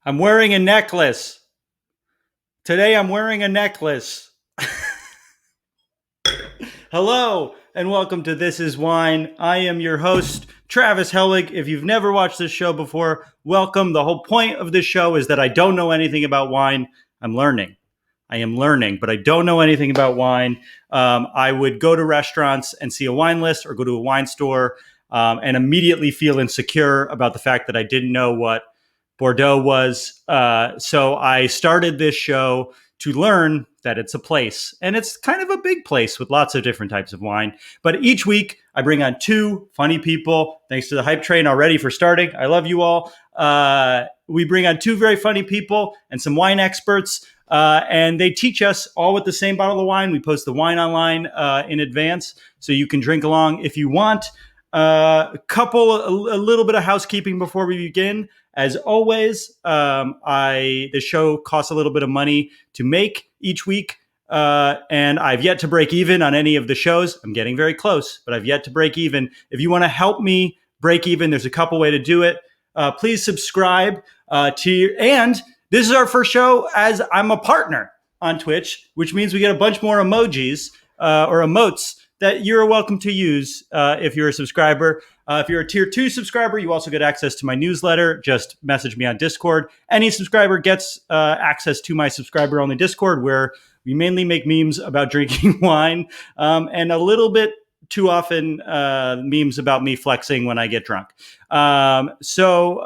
I'm wearing a necklace. Today I'm wearing a necklace. Hello and welcome to This Is Wine. I am your host, Travis Helwig. If you've never watched this show before, welcome. The whole point of this show is that I don't know anything about wine. I'm learning. I am learning, but I don't know anything about wine. I would go to restaurants and see a wine list or go to a wine store and immediately feel insecure about the fact that I didn't know what Bordeaux was. So I started this show to learn that it's a place, and it's kind of a big place with lots of different types of wine. But each week I bring on two funny people. Thanks to the hype train already for starting. I love you all. We bring on two very funny people and some wine experts, and they teach us all with the same bottle of wine. We post the wine online in advance, so you can drink along if you want. A little bit of housekeeping before we begin. As always, the show costs a little bit of money to make each week, and I've yet to break even on any of the shows. I'm getting very close, but I've yet to break even. If you want to help me break even, there's a couple ways to do it. Please subscribe and this is our first show as I'm a partner on Twitch, which means we get a bunch more emojis or emotes that you're welcome to use if you're a subscriber. If you're a tier 2 subscriber, you also get access to my newsletter. Just message me on Discord. Any subscriber gets access to my subscriber only Discord, where we mainly make memes about drinking wine and a little bit too often memes about me flexing when I get drunk. So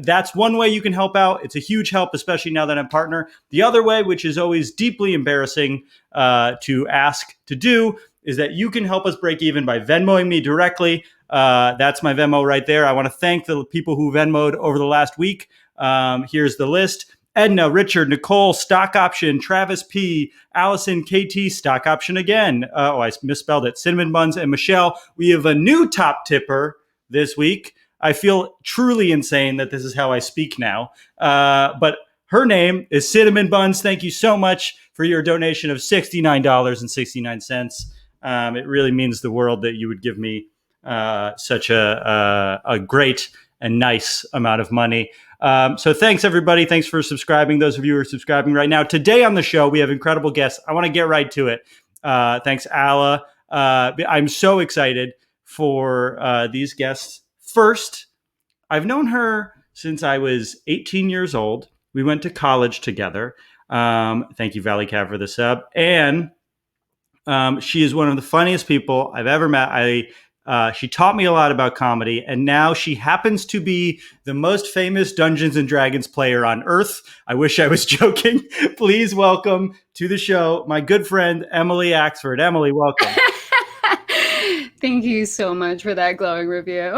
that's one way you can help out. It's a huge help, especially now that I'm partner. The other way, which is always deeply embarrassing to ask to do, is that you can help us break even by Venmoing me directly. That's my Venmo right there. I want to thank the people who Venmoed over the last week. Here's the list. Edna, Richard, Nicole, Stock Option, Travis P, Allison, KT, Stock Option again. I misspelled it. Cinnamon Buns and Michelle. We have a new top tipper this week. I feel truly insane that this is how I speak now. But her name is Cinnamon Buns. Thank you so much for your donation of $69.69. It really means the world that you would give me such a great and nice amount of money. So thanks, everybody. Thanks for subscribing. Those of you who are subscribing right now. Today on the show, we have incredible guests. I want to get right to it. Thanks, Alla. I'm so excited for these guests. First, I've known her since I was 18 years old. We went to college together. Thank you, Valley Cav, for the sub. And she is one of the funniest people I've ever met. She taught me a lot about comedy, and now she happens to be the most famous Dungeons and Dragons player on Earth. I wish I was joking. Please welcome to the show my good friend, Emily Axford. Emily, welcome. Thank you so much for that glowing review.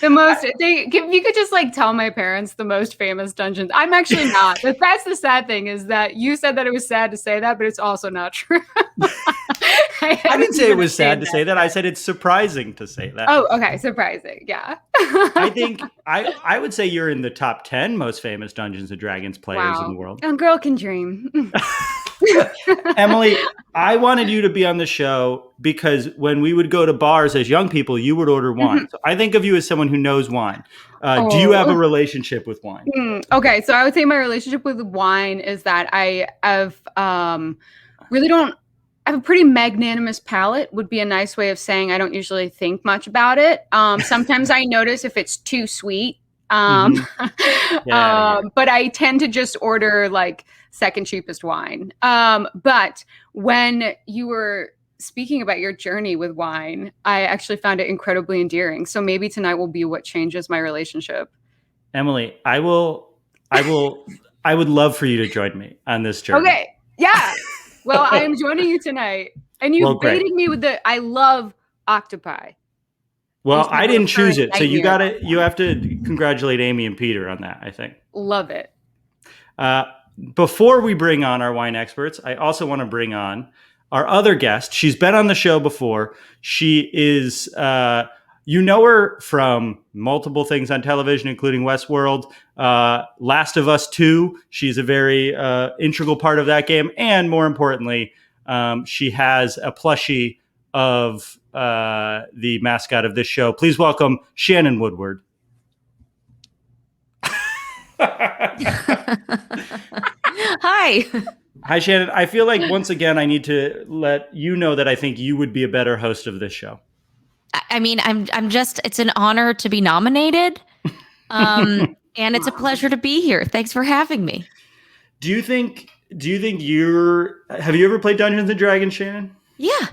If you could just tell my parents the most famous dungeons. I'm actually not. That's the sad thing, is that you said that it was sad to say that, but it's also not true. I didn't say it was sad to say that. I said it's surprising to say that. Oh, okay. Surprising. Yeah. I think I would say you're in the top 10 most famous Dungeons and Dragons players in the world. A girl can dream. Emily, I wanted you to be on the show because when we would go to bars as young people, you would order wine. Mm-hmm. So I think of you as someone who knows wine. Do you have a relationship with wine? Okay. So I would say my relationship with wine is that I have really don't I have a pretty magnanimous palate, would be a nice way of saying I don't usually think much about it. Sometimes I notice if it's too sweet. But I tend to just order second cheapest wine. But when you were speaking about your journey with wine, I actually found it incredibly endearing. So maybe tonight will be what changes my relationship. Emily, I would love for you to join me on this journey. Okay. Yeah. Well, I am joining you tonight. And you baited me with I love octopi. Well, I didn't choose it. So you have to congratulate Amy and Peter on that, I think. Love it. Before we bring on our wine experts, I also want to bring on our other guest. She's been on the show before. She is, you know her from multiple things on television, including Westworld, Last of Us 2. She's a very integral part of that game. And more importantly, she has a plushie of the mascot of this show. Please welcome Shannon Woodward. Hi. Hi, Shannon. I feel like once again I need to let you know that I think you would be a better host of this show. I mean, I'm just, it's an honor to be nominated. And it's a pleasure to be here. Thanks for having me. Do you think have you ever played Dungeons and Dragons, Shannon? Yeah.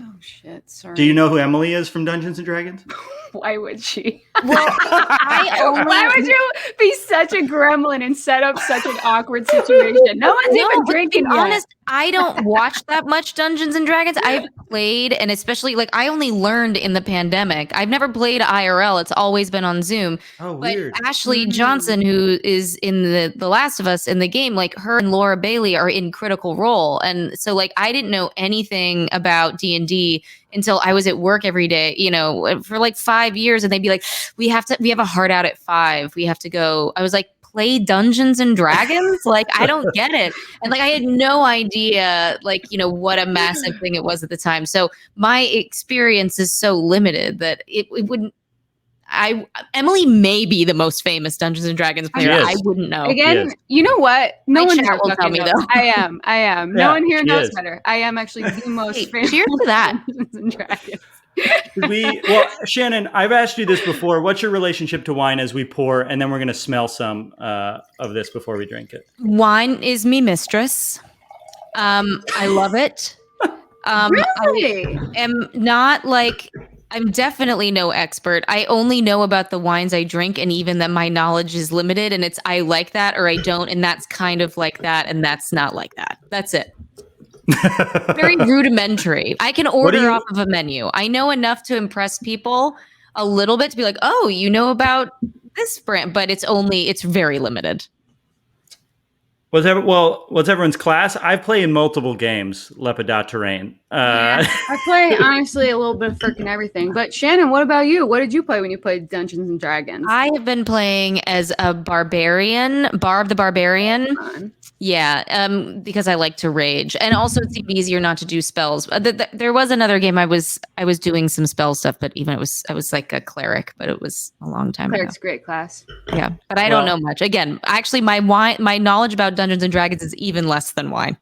Oh shit, sorry. Do you know who Emily is from Dungeons and Dragons? Why would she? Well, why would you be such a gremlin and set up such an awkward situation? No one's even drinking yet. Honest, I don't watch that much Dungeons and Dragons. I've played, and especially like I only learned in the pandemic. I've never played IRL. It's always been on Zoom. Oh, but weird. Ashley Johnson, who is in the Last of Us in the game, like her and Laura Bailey are in Critical Role, and so like I didn't know anything about D&D until I was at work every day, you know, for like 5 years, and they'd be like, we have a hard out at 5. We have to go. I was like, play Dungeons and Dragons? Like, I don't get it. And like, I had no idea, like, you know, what a massive thing it was at the time. So my experience is so limited that it wouldn't, Emily may be the most famous Dungeons and Dragons player. I wouldn't know. Again, you know what? No one here will tell me though. I am. Yeah, no one here knows better. I am actually the most famous. Cheers to that. Dungeons and Dragons. Well, Shannon, I've asked you this before. What's your relationship to wine as we pour, and then we're going to smell some of this before we drink it? Wine is me mistress. I love it. Really? I am not like, I'm definitely no expert. I only know about the wines I drink, and even that my knowledge is limited, and it's I like that or I don't, and that's kind of like that, and that's not like that. That's it. Very rudimentary. I can order off of a menu. I know enough to impress people a little bit to be like, oh, you know about this brand, but it's very limited. What's everyone's class? I play in multiple games, Lepidat Terrain. I play, honestly, a little bit of freaking everything. But Shannon, what about you? What did you play when you played Dungeons and Dragons? I have been playing as a barbarian, Barb the Barbarian. Yeah, because I like to rage, and also it seemed easier not to do spells. There was another game I was doing some spell stuff, but even I was like a cleric, but it was a long time ago. Cleric's a great class. Yeah, but I don't know much. Again, actually, my knowledge about Dungeons and Dragons is even less than wine.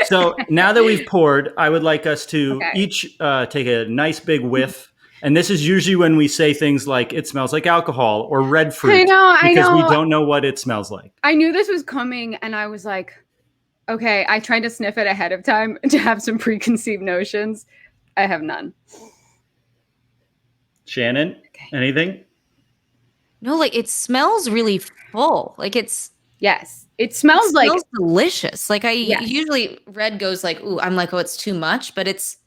So now that we've poured, I would like us to each take a nice big whiff. And this is usually when we say things like it smells like alcohol or red fruit. I know. We don't know what it smells like. I knew this was coming, and I was like, okay, I tried to sniff it ahead of time to have some preconceived notions. I have none. Shannon, anything? No, like it smells really full. Like it's... Yes. It smells like delicious. Like usually red goes like, ooh, I'm like, oh, it's too much, but it's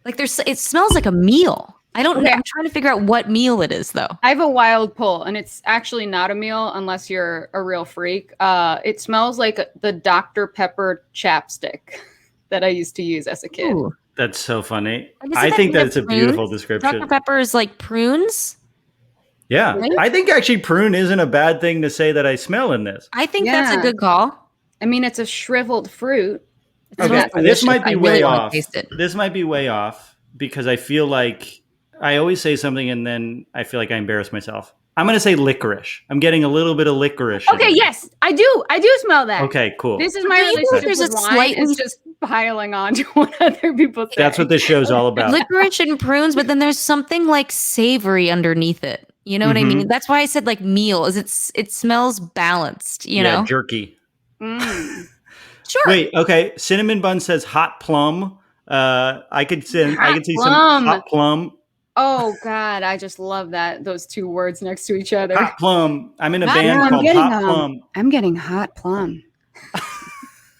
like it smells like a meal. I don't know. I'm trying to figure out what meal it is though. I have a wild pull, and it's actually not a meal unless you're a real freak. It smells like the Dr. Pepper chapstick that I used to use as a kid. Ooh. That's so funny. I think that's a beautiful description. Dr. Pepper is like prunes. Yeah. Right? I think actually prune isn't a bad thing to say that I smell in this. I think that's a good call. I mean, it's a shriveled fruit. Okay, this might be way off. This might be way off because I feel like I always say something and then I feel like I embarrass myself. I'm going to say licorice. I'm getting a little bit of licorice. Okay, yes, I do. I do smell that. Okay, cool. This is my relationship with wine. It's just piling on to what other people say. That's what this show's all about. Licorice and prunes, but then there's something like savory underneath it. You know what I mean? That's why I said like meal. Is it smells balanced, you know? Jerky. Sure. Wait, okay. Cinnamon Bun says hot plum. I could see some hot plum. Oh God, I just love that. Those two words next to each other. Hot plum. I'm in a band called Hot Plum. I'm getting hot plum.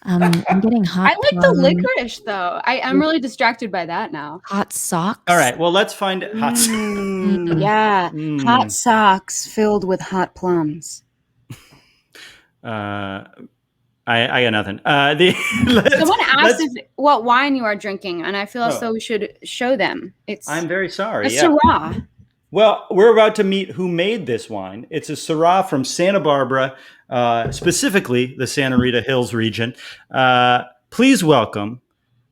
I'm getting hot. I like the licorice though. I'm really distracted by that now. Hot socks. All right. Well, let's find hot socks. Yeah. Hot socks filled with hot plums. I got nothing. Someone asked what wine you are drinking, and I feel as though we should show them. I'm very sorry. A Syrah. Well, we're about to meet who made this wine. It's a Syrah from Santa Barbara, specifically the Santa Rita Hills region. Please welcome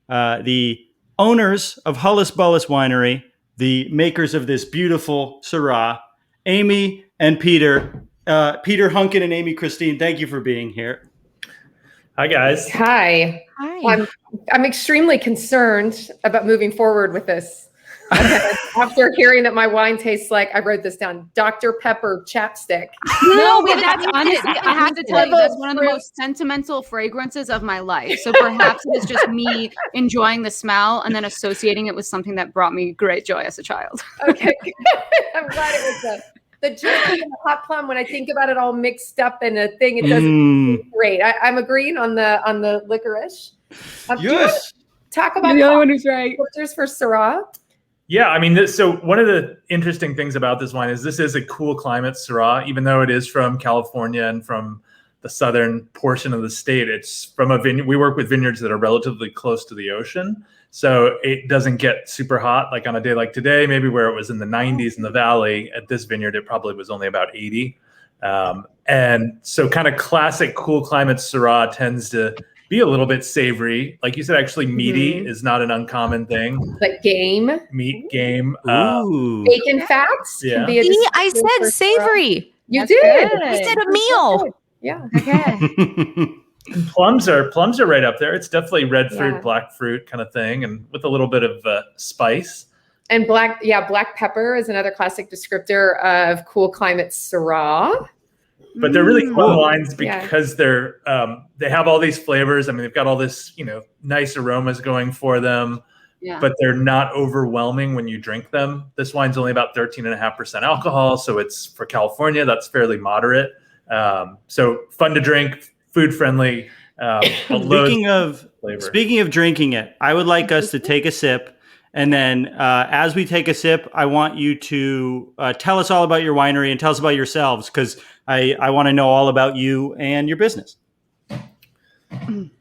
the owners of Holus Bolus Winery, the makers of this beautiful Syrah, Amy and Peter. Peter, Hunken, and Amy Christine, thank you for being here. Hi, guys. Hi. I'm extremely concerned about moving forward with this. After hearing that my wine tastes like, I wrote this down, Dr. Pepper chapstick. No, but that's honestly, I have to tell you, that's one of the most sentimental fragrances of my life. So perhaps it was just me enjoying the smell and then associating it with something that brought me great joy as a child. Okay. I'm glad it was the jerky and the hot plum. When I think about it all mixed up in a thing, it doesn't great. I'm agreeing on the licorice. Yes. Talk about the other one who's right. filters for Syrah. Yeah, I mean, so one of the interesting things about this wine is this is a cool climate Syrah, even though it is from California and from the southern portion of the state. It's from a vineyard. We work with vineyards that are relatively close to the ocean, so it doesn't get super hot. Like on a day like today, maybe where it was in the 90s in the valley, at this vineyard, it probably was only about 80. And so kind of classic cool climate Syrah tends to be a little bit savory. Like you said, actually meaty is not an uncommon thing. Like game. Meat, game. Bacon fats. Yeah. Can be a See, I said savory. You That's did. good. I said a meal. Yeah. Okay. And plums are right up there. It's definitely red fruit, Yeah. black fruit kind of thing, and with a little bit of spice. And black pepper is another classic descriptor of cool climate Syrah. But they're really fun Cool. wines because they're they have all these flavors. I mean, they've got all this, nice aromas going for them, Yeah. but they're not overwhelming when you drink them. This wine's only about 13.5% alcohol, so it's for California. That's fairly moderate. So fun to drink, food friendly. Speaking of drinking it, I would like us to take a sip. And then as we take a sip, I want you to tell us all about your winery and tell us about yourselves, because I want to know all about you and your business.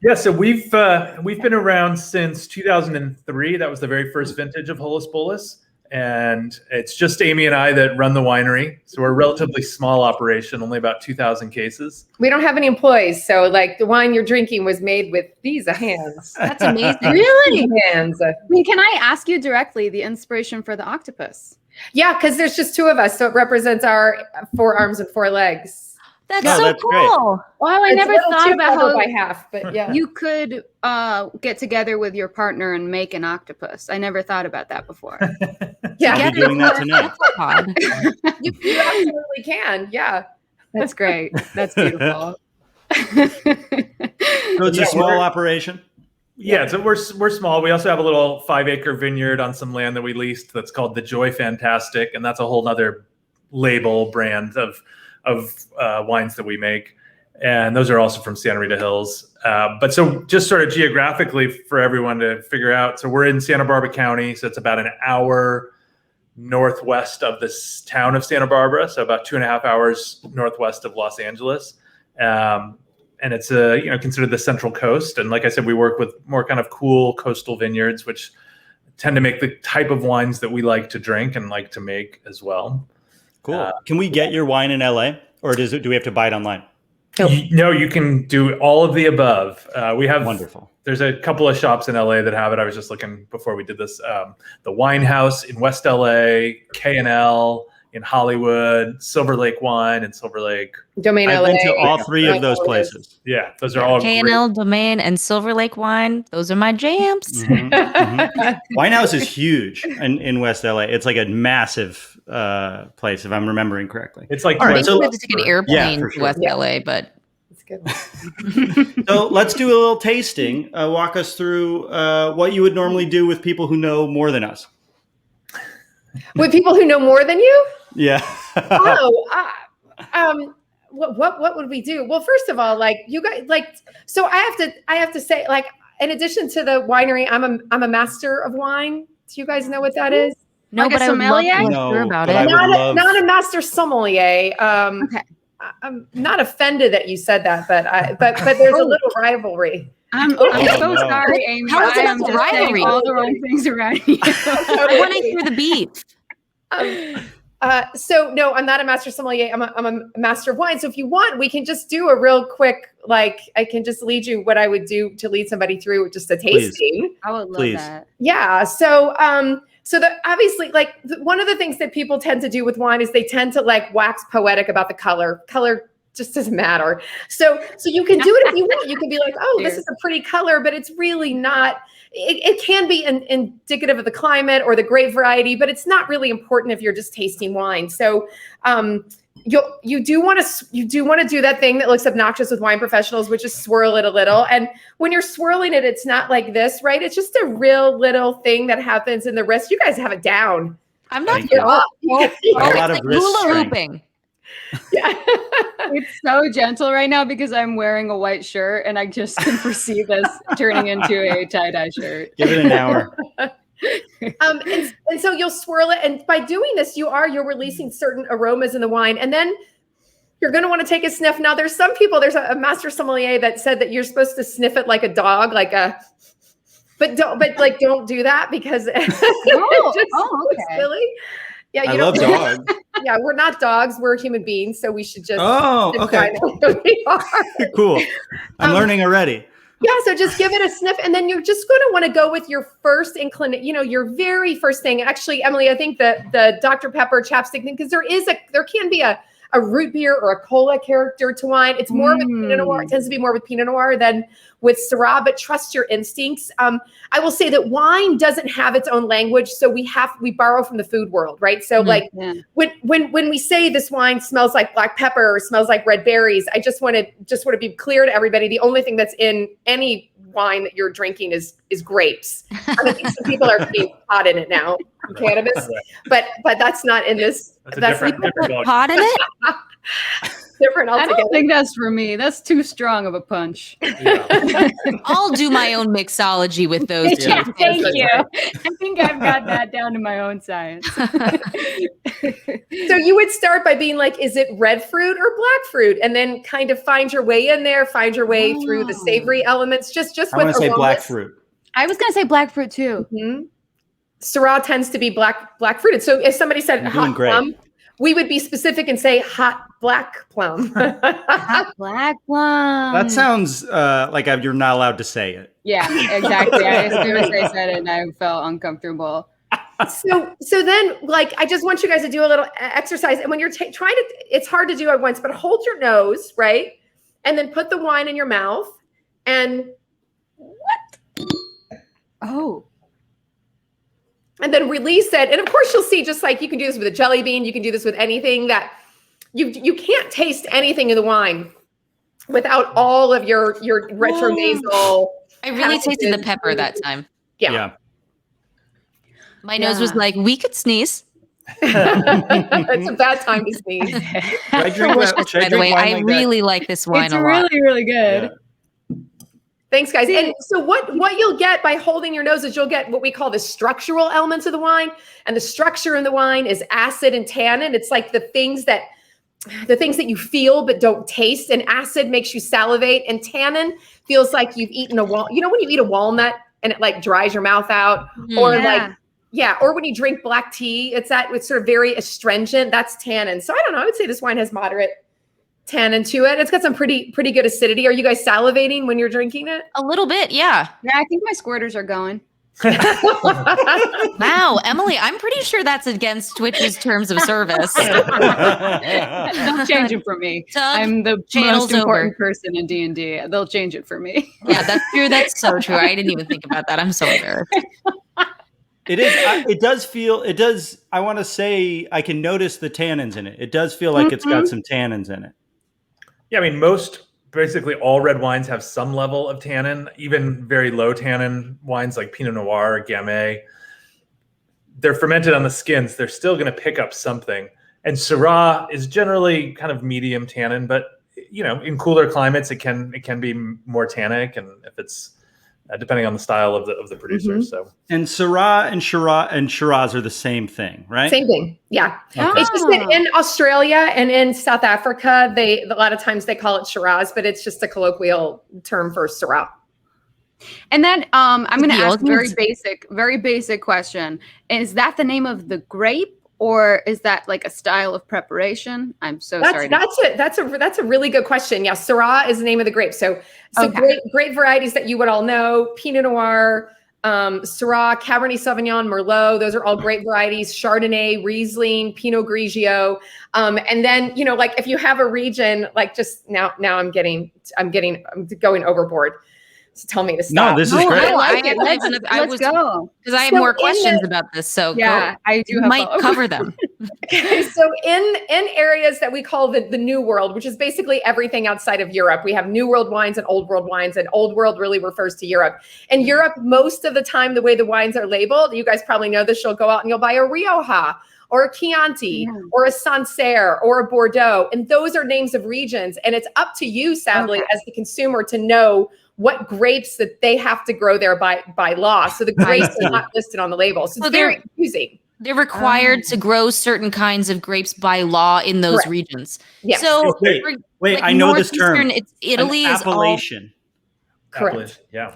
Yeah, so we've been around since 2003. That was the very first vintage of Holus Bolus. And it's just Amy and I that run the winery. So we're a relatively small operation, only about 2,000 cases. We don't have any employees, so like the wine you're drinking was made with these hands. That's amazing. Really? Hands. I mean, can I ask you directly the inspiration for the octopus? Yeah, because there's just two of us, so it represents our 4 arms and 4 legs. That's No, so that's cool. great. Well, I It's never a little thought too about double how by half, but yeah. you could get together with your partner and make an octopus. I never thought about that before. Yeah, I'll be doing that tonight. Odd. you absolutely can. Yeah. That's great. That's beautiful. So it's a small operation. Yeah, so we're small. We also have a little 5-acre vineyard on some land that we leased that's called the Joy Fantastic, and that's a whole nother label brand of wines that we make. And those are also from Santa Rita Hills. But so just sort of geographically for everyone to figure out, so we're in Santa Barbara County, so it's about an hour northwest of this town of Santa Barbara, so about 2.5 hours northwest of Los Angeles. And it's considered the Central Coast. And like I said, we work with more kind of cool coastal vineyards, which tend to make the type of wines that we like to drink and like to make as well. Cool. Can we get your wine in LA, or do we have to buy it online? No, you can do all of the above. We have Wonderful. There's a couple of shops in LA that have it. I was just looking before we did this. The Wine House in West LA, K&L in Hollywood, Silver Lake Wine in Silver Lake. Domain I've LA. been to all 3 of those places. Yeah, those are all K&L, Domain, and Silver Lake Wine. Those are my jams. Mhm, mhm. Winehouse is huge in West LA. It's like a massive place, if I'm remembering correctly. It's like All right, I think so we have to take an airplane for to sure. West Yeah. LA, but It's good. So let's do a little tasting. Walk us through what you would normally do with people who know more than us. With people who know more than you? Yeah. What would we do? Well, first of all, like you guys, so I have to say, like, in addition to the winery, I'm a master of wine. Do you guys know what that is? no, Like a but I would love sommelier? to No, hear about but I it. would Not a master sommelier. Okay. I'm not offended that you said that, but there's a little rivalry. I'm Oh, so no. sorry, Amy. How is it I am a just saying rivalry? all the wrong things around you. I want to hear the beef. So no, I'm not a master sommelier. I'm a master of wine. So if you want, we can just do a real quick, like, I can just lead you what I would do to lead somebody through just a tasting. I would love Please. that. Yeah. So Obviously, like one of the things that people tend to do with wine is they tend to like wax poetic about the color. Color just doesn't matter. So you can do it if you want. You can be like, oh, this is a pretty color, but it's really not. It can be indicative of the climate or the grape variety, but it's not really important if you're just tasting wine. So you do want to do that thing that looks obnoxious with wine professionals, which is swirl it a little. And when you're swirling it, it's not like this, right? It's just a real little thing that happens in the wrist. You guys have it down. I'm not A lot of wrist hula strength. hooping. Yeah. It's so gentle right now because I'm wearing a white shirt and I just can foresee this turning into a tie-dye shirt. Give it an hour. And so you'll swirl it. And by doing this, you're releasing certain aromas in the wine. And then you're going to want to take a sniff. Now there's some people, there's a master sommelier that said that you're supposed to sniff it like a dog, but don't do that because it's silly. Yeah, I love dogs. Yeah, we're not dogs. We're human beings. So we should just. Oh, okay. We are. Cool. I'm learning already. Yeah, so just give it a sniff, and then you're just going to want to go with your first inclination, your very first thing. Actually, Emily, I think the Dr. Pepper chapstick thing, because there can be a root beer or a cola character to wine. It's more with Pinot Noir. It tends to be more with Pinot Noir than with Syrah, but trust your instincts. I will say that wine doesn't have its own language, so we borrow from the food world, right? So when we say this wine smells like black pepper or smells like red berries, I just want to be clear to everybody. The only thing that's in any wine that you're drinking is grapes. I think some people are putting pot in it now, cannabis, but that's not in this. That's different Pot in it? Different I altogether. don't think that's for me. That's too strong of a punch. Yeah. I'll do my own mixology with those two. Yeah, thank you. I think I've got that down to my own science. So you would start by being like, is it red fruit or black fruit? And then kind of find your way in there, find your way through the savory elements, just I with want to say aromas. black fruit. I was going to say black fruit too. Mhm. Syrah tends to be black fruited. So if somebody said You're doing hot great. plum, we would be specific and say hot black plum. Hot black plum. That sounds like you're not allowed to say it. Yeah, exactly. As soon as I said it, and I felt uncomfortable. So then, like, I just want you guys to do a little exercise. And when you're trying to, it's hard to do at once, but hold your nose, right? And then put the wine in your mouth. And Oh. and then release it. And of course, you'll see, just like you can do this with a jelly bean, you can do this with anything that you can't taste anything in the wine without all of your retronasal. I really tasted the pepper that time. Yeah. My nose was like, we could sneeze. It's a bad time to sneeze. Should I drink By the way, I really like this wine It's a lot. really, really good. Yeah. Thanks, guys. And so what you'll get by holding your nose is you'll get what we call the structural elements of the wine. And the structure in the wine is acid and tannin. It's like the things that you feel but don't taste. And acid makes you salivate. And tannin feels like you've eaten a walnut. You know when you eat a walnut and it like dries your mouth out? Or when you drink black tea, it's sort of very astringent. That's tannin. So I don't know. I would say this wine has moderate tannin to it. It's got some pretty good acidity. Are you guys salivating when you're drinking it? A little bit, yeah. Yeah, I think my squirters are going. Wow, Emily, I'm pretty sure that's against Twitch's terms of service. They'll change it for me. Doug, I'm the channel's most important over. person in D&D. They'll change it for me. Yeah, that's true. That's so true. I didn't even think about that. I'm so embarrassed. It is. It does feel. It does. I want to say I can notice the tannins in it. It does feel like it's got some tannins in it. Yeah, I mean, basically all red wines have some level of tannin, even very low tannin wines like Pinot Noir or Gamay. They're fermented on the skins. They're still going to pick up something. And Syrah is generally kind of medium tannin, but in cooler climates, it can be more tannic, and if it's depending on the style of the producer. So And Syrah and Shiraz are the same thing, right? Same thing. Yeah. Okay. It's just that in Australia and in South Africa, a lot of times they call it Shiraz, but it's just a colloquial term for Syrah. And then I'm going to ask a ultimate- very basic question. Is that the name of the grape, or is that like a style of preparation? I'm so sorry. That's a really good question. Yeah, Syrah is the name of the grape. So Okay. grape varieties that you would all know: Pinot Noir, Syrah, Cabernet Sauvignon, Merlot. Those are all great varieties. Chardonnay, Riesling, Pinot Grigio. And then, you know, like if you have a region, like just now I'm going overboard. So tell me to stop. No, this is great. I like it. Let's go. Because I have So more in questions about this. So Yeah, go. I do You have might follow-up. cover them. Okay, so in areas that we call the New World, which is basically everything outside of Europe, we have New World wines and Old World wines, and Old World really refers to Europe. In Europe, most of the time, the way the wines are labeled, you guys probably know this, you'll go out and you'll buy a Rioja or a Chianti or a Sancerre or a Bordeaux, and those are names of regions, and it's up to you, sadly, as the consumer to know what grapes that they have to grow there by law. So the grapes are not listed on the label. So it's very confusing. They're required to grow certain kinds of grapes by law in those regions. Yes. So Wait, like I know this term. Northeastern, it's Italy An is all, appellation. Correct. Yeah.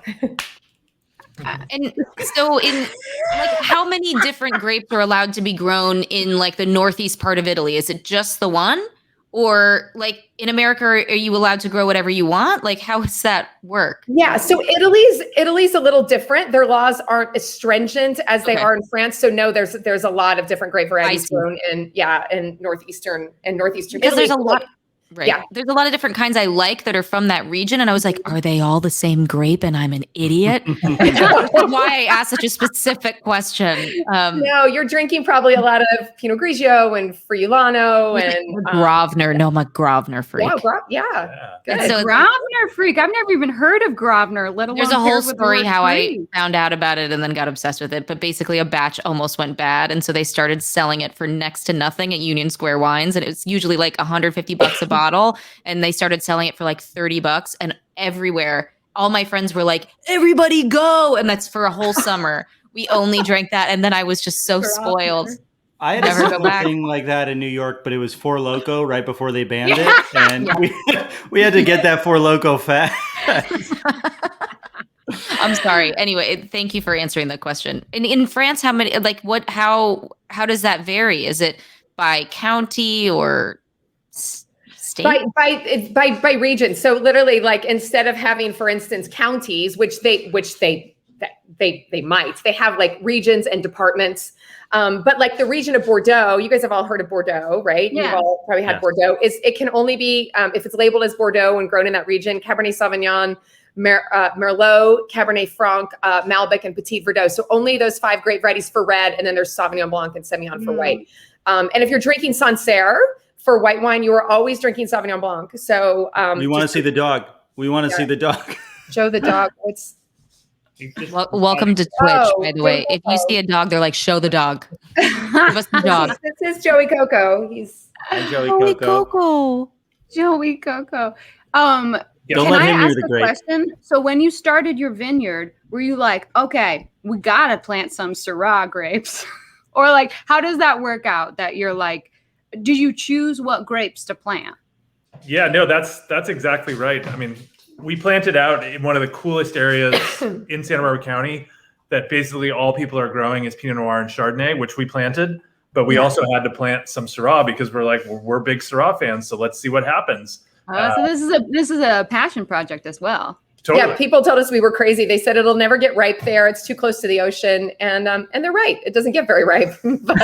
and so in like how many different grapes are allowed to be grown in like the northeast part of Italy? Is it just the one? Or like in America, are you allowed to grow whatever you want? Like how does that work? Yeah, so Italy's a little different. Their laws aren't as stringent as they are in France. So no, there's a lot of different grape varieties grown in northeastern Because Italy. there's a lot. Right. Yeah. There's a lot of different kinds I like that are from that region. And I was like, are they all the same grape? And I'm an idiot. That's why I asked such a specific question. No, you're drinking probably a lot of Pinot Grigio and Friulano and Grosvenor. No, I'm a Grosvenor freak. Yeah. And Good. so Grosvenor freak. I've never even heard of Grosvenor, let alone there's a whole paired with the story word how I freak. found out about it and then got obsessed with it. But basically a batch almost went bad. And so they started selling it for next to nothing at Union Square Wines. And it was usually like $150 a bottle. And they started selling it for like $30. And everywhere, all my friends were like, everybody go. And that's for a whole summer. We only drank that. And then I was just so spoiled. I had a Never go similar back. thing like that in New York, but it was Four Loko right before they banned it, and we had to get that Four Loko fast. I'm sorry. Anyway, thank you for answering that question. In France, how many, like what, how does that vary? Is it by county or state? By region. So literally, like instead of having, for instance, counties, which they might, they have like regions and departments. But like the region of Bordeaux, you guys have all heard of Bordeaux, right? Yeah. You've all probably had Bordeaux. It can only be if it's labeled as Bordeaux and grown in that region. Cabernet Sauvignon, Merlot, Cabernet Franc, Malbec, and Petit Verdot. So only those 5 grape varieties for red, and then there's Sauvignon Blanc and Semillon for white. And if you're drinking Sancerre for white wine, you are always drinking Sauvignon Blanc. So We want to see the dog. We want to see the dog. Joe the dog. Welcome to Twitch, by the way. If you see a dog, they're like, show the dog. Give us the dog. This is Joey Coco. He's Hi, Joey Coco. Joey Coco. Don't Can let I him near ask the a grape. question? So when you started your vineyard, were you like, okay, we gotta plant some Syrah grapes? Or like, how does that work out that you're like, do you choose what grapes to plant? Yeah, no, that's exactly right. I mean, we planted out in one of the coolest areas in Santa Barbara County that basically all people are growing is Pinot Noir and Chardonnay, which we planted. But we also had to plant some Syrah because we're like, we're big Syrah fans. So let's see what happens. So this is a passion project as well. Totally. Yeah, people told us we were crazy. They said it'll never get ripe there. It's too close to the ocean, and they're right. It doesn't get very ripe, but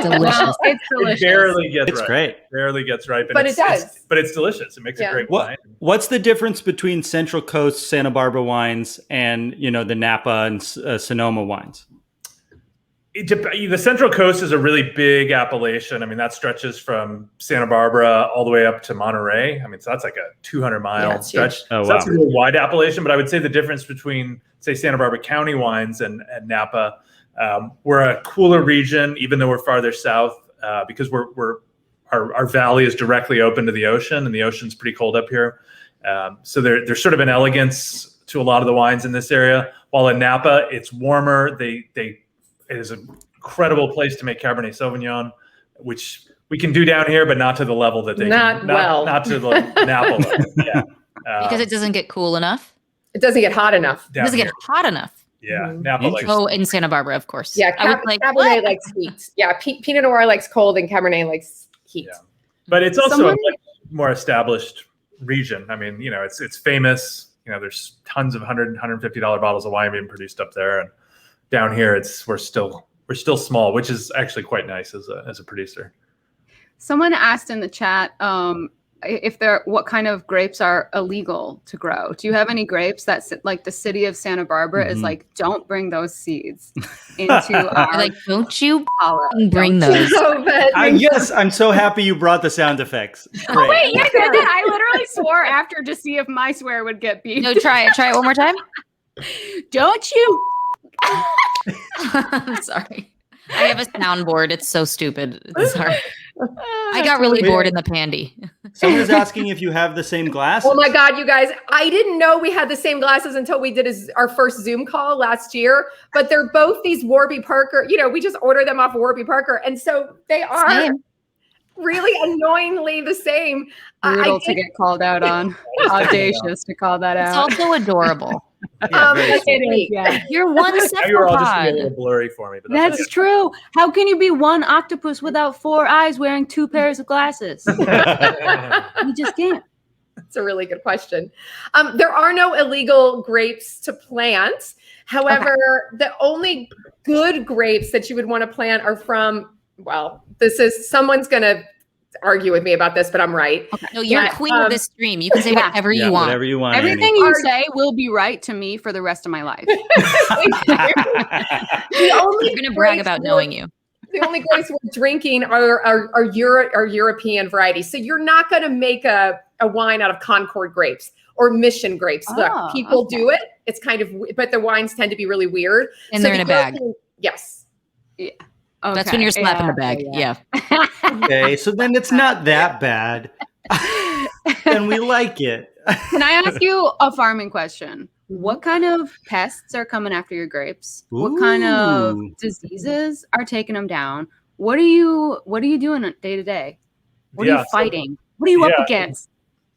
Delicious. It's delicious. It barely gets It's ripe. great. Barely gets ripe. But it does. But it's delicious. It makes a great wine. What's the difference between Central Coast Santa Barbara wines and the Napa and Sonoma wines? The Central Coast is a really big appellation. I mean, that stretches from Santa Barbara all the way up to Monterey. I mean, so that's like a 200-mile stretch. Oh, so that's a really wide appellation. But I would say the difference between, say, Santa Barbara County wines and Napa, we're a cooler region, even though we're farther south, because our valley is directly open to the ocean, and the ocean's pretty cold up here. So there's sort of an elegance to a lot of the wines in this area. While in Napa, it's warmer. It is an incredible place to make Cabernet Sauvignon, which we can do down here, but not to the level that they Not to the Napa level. Yeah, Because it doesn't get cool enough. it doesn't get hot enough. It doesn't get hot enough. Yeah, Napa likes. Oh, in Santa Barbara, of course. Yeah, I was like, Cabernet what? likes heat. Yeah, Pinot Noir likes cold, and Cabernet likes heat. Yeah. But it's also a much more established region. I mean, it's famous. there's tons of $150 bottles of wine being produced up there, and down here we're still small, which is actually quite nice as a producer. Someone asked in the chat what kind of grapes are illegal to grow. Do you have any grapes that like the city of Santa Barbara is like, don't bring those seeds into our like, don't you palate. bring those? Yes, I'm so happy you brought the sound effects. Great. Oh, wait, you did that? I literally swore after to see if my swear would get beat. No, try it one more time. Don't you? I'm sorry. I have a soundboard. It's so stupid. Sorry. I got really bored in the pandy. Someone's asking if you have the same glasses. Oh my God, you guys. I didn't know we had the same glasses until we did our first Zoom call last year, but they're both these Warby Parker. We just ordered them off of Warby Parker. And so they are really annoyingly the same. Brutal to get called out on. Audacious to call that out. It's also adorable. Yeah. You're one You're all just a cephalopod. little blurry for me. But That's true. How can you be one octopus without 4 eyes wearing 2 pairs of glasses? You just can't. That's a really good question. There are no illegal grapes to plant. However, the only good grapes that you would want to plant are from, someone's going to argue with me about this, but I'm right. Okay. No, you're queen of this stream. You can say whatever you want. Whatever you want. Everything you say will be right to me for the rest of my life. You're going to brag about knowing you. The only grapes we're drinking are European varieties. So you're not going to make a wine out of Concord grapes or Mission grapes. Look, people do it. It's kind of, but the wines tend to be really weird. And they're in a bag. Yes. Yeah. Okay. That's when you're slapping the bag. Yeah. Okay, so then it's not that bad. And we like it. Can I ask you a farming question? What kind of pests are coming after your grapes? What kind of diseases are taking them down? What are you doing day to day? What are you fighting? What are you up against?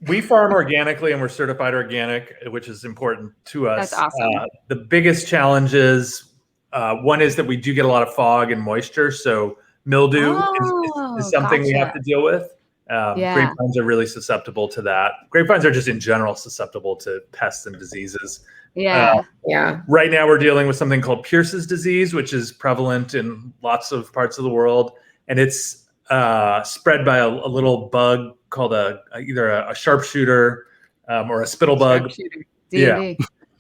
We farm organically and we're certified organic, which is important to us. That's awesome. The biggest challenge is one is that we do get a lot of fog and moisture. So mildew is something we have to deal with. Grapevines are really susceptible to that. Grapevines are just in general susceptible to pests and diseases. Right now we're dealing with something called Pierce's disease, which is prevalent in lots of parts of the world. And it's spread by a little bug called either a sharpshooter or a spittle bug. Yeah.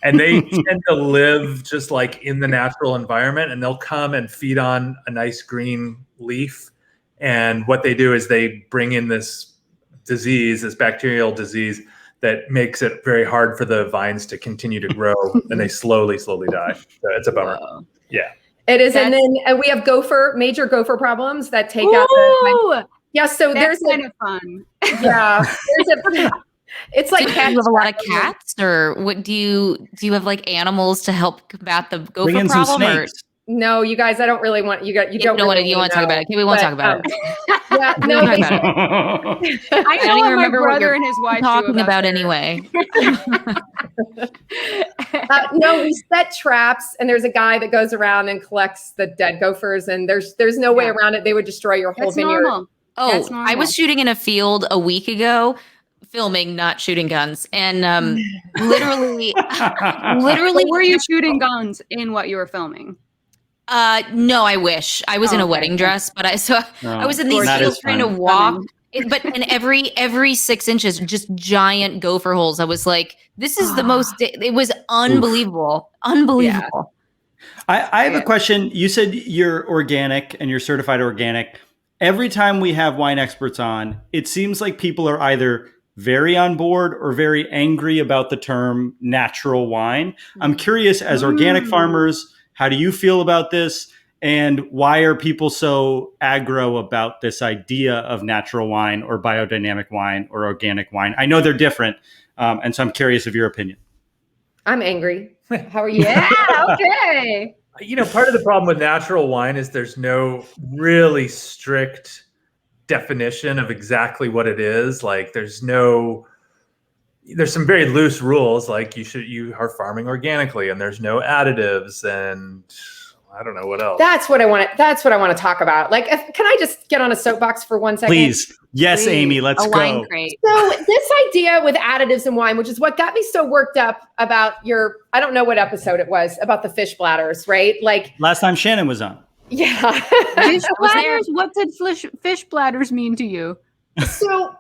And they tend to live just like in the natural environment, and they'll come and feed on a nice green leaf. And what they do is they bring in this bacterial disease that makes it very hard for the vines to continue to grow, and they slowly die. So it's a bummer. Yeah. It is. And then we have major gopher problems that take out the. Yeah. So there's kind of fun. Yeah. It's like do you have a lot of cats, or what do you have like animals to help combat the gopher problem? Or? No, you guys, I don't really want you don't want to talk about it. Okay, we won't talk about it. Yeah, no, I don't even remember what your brother and his wife talking about anyway. No, we set traps, and there's a guy that goes around and collects the dead gophers, and there's no way around it. They would destroy your whole vineyard. Normal. Oh, I was shooting in a field a week ago. Filming, not shooting guns, and literally, were you shooting guns in what you were filming? No, I wish I was in a wedding dress, but I was in these fields trying to walk. But in every 6 inches, just giant gopher holes. I was like, this is the most. It was unbelievable, unbelievable. Yeah. I have a question. You said you're organic and you're certified organic. Every time we have wine experts on, it seems like people are either very on board or very angry about the term natural wine. I'm curious, as organic farmers, how do you feel about this? And why are people so aggro about this idea of natural wine or biodynamic wine or organic wine? I know they're different. And so I'm curious of your opinion. I'm angry. How are you? Yeah, okay. Part of the problem with natural wine is there's no really strict definition of exactly what it is. Like there's some very loose rules, like you are farming organically and there's no additives, and I don't know what else. That's what I want to talk about. Like, can I just get on a soapbox for 1 second? Please. Yes, Amy, let's a go. wine crate. So this idea with additives in wine, which is what got me so worked up about I don't know what episode it was, about the fish bladders, right? Like Last time Shannon was on. yeah. Fish bladders? What did fish bladders mean to you? So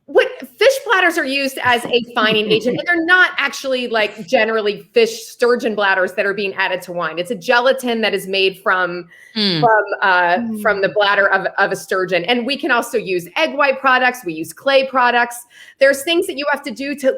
what fish bladders are used as a fining agent, and they're not actually like generally fish sturgeon bladders that are being added to wine. It's a gelatin that is made from the bladder of a sturgeon. And we can also use egg white products. We use clay products. There's things that you have to do to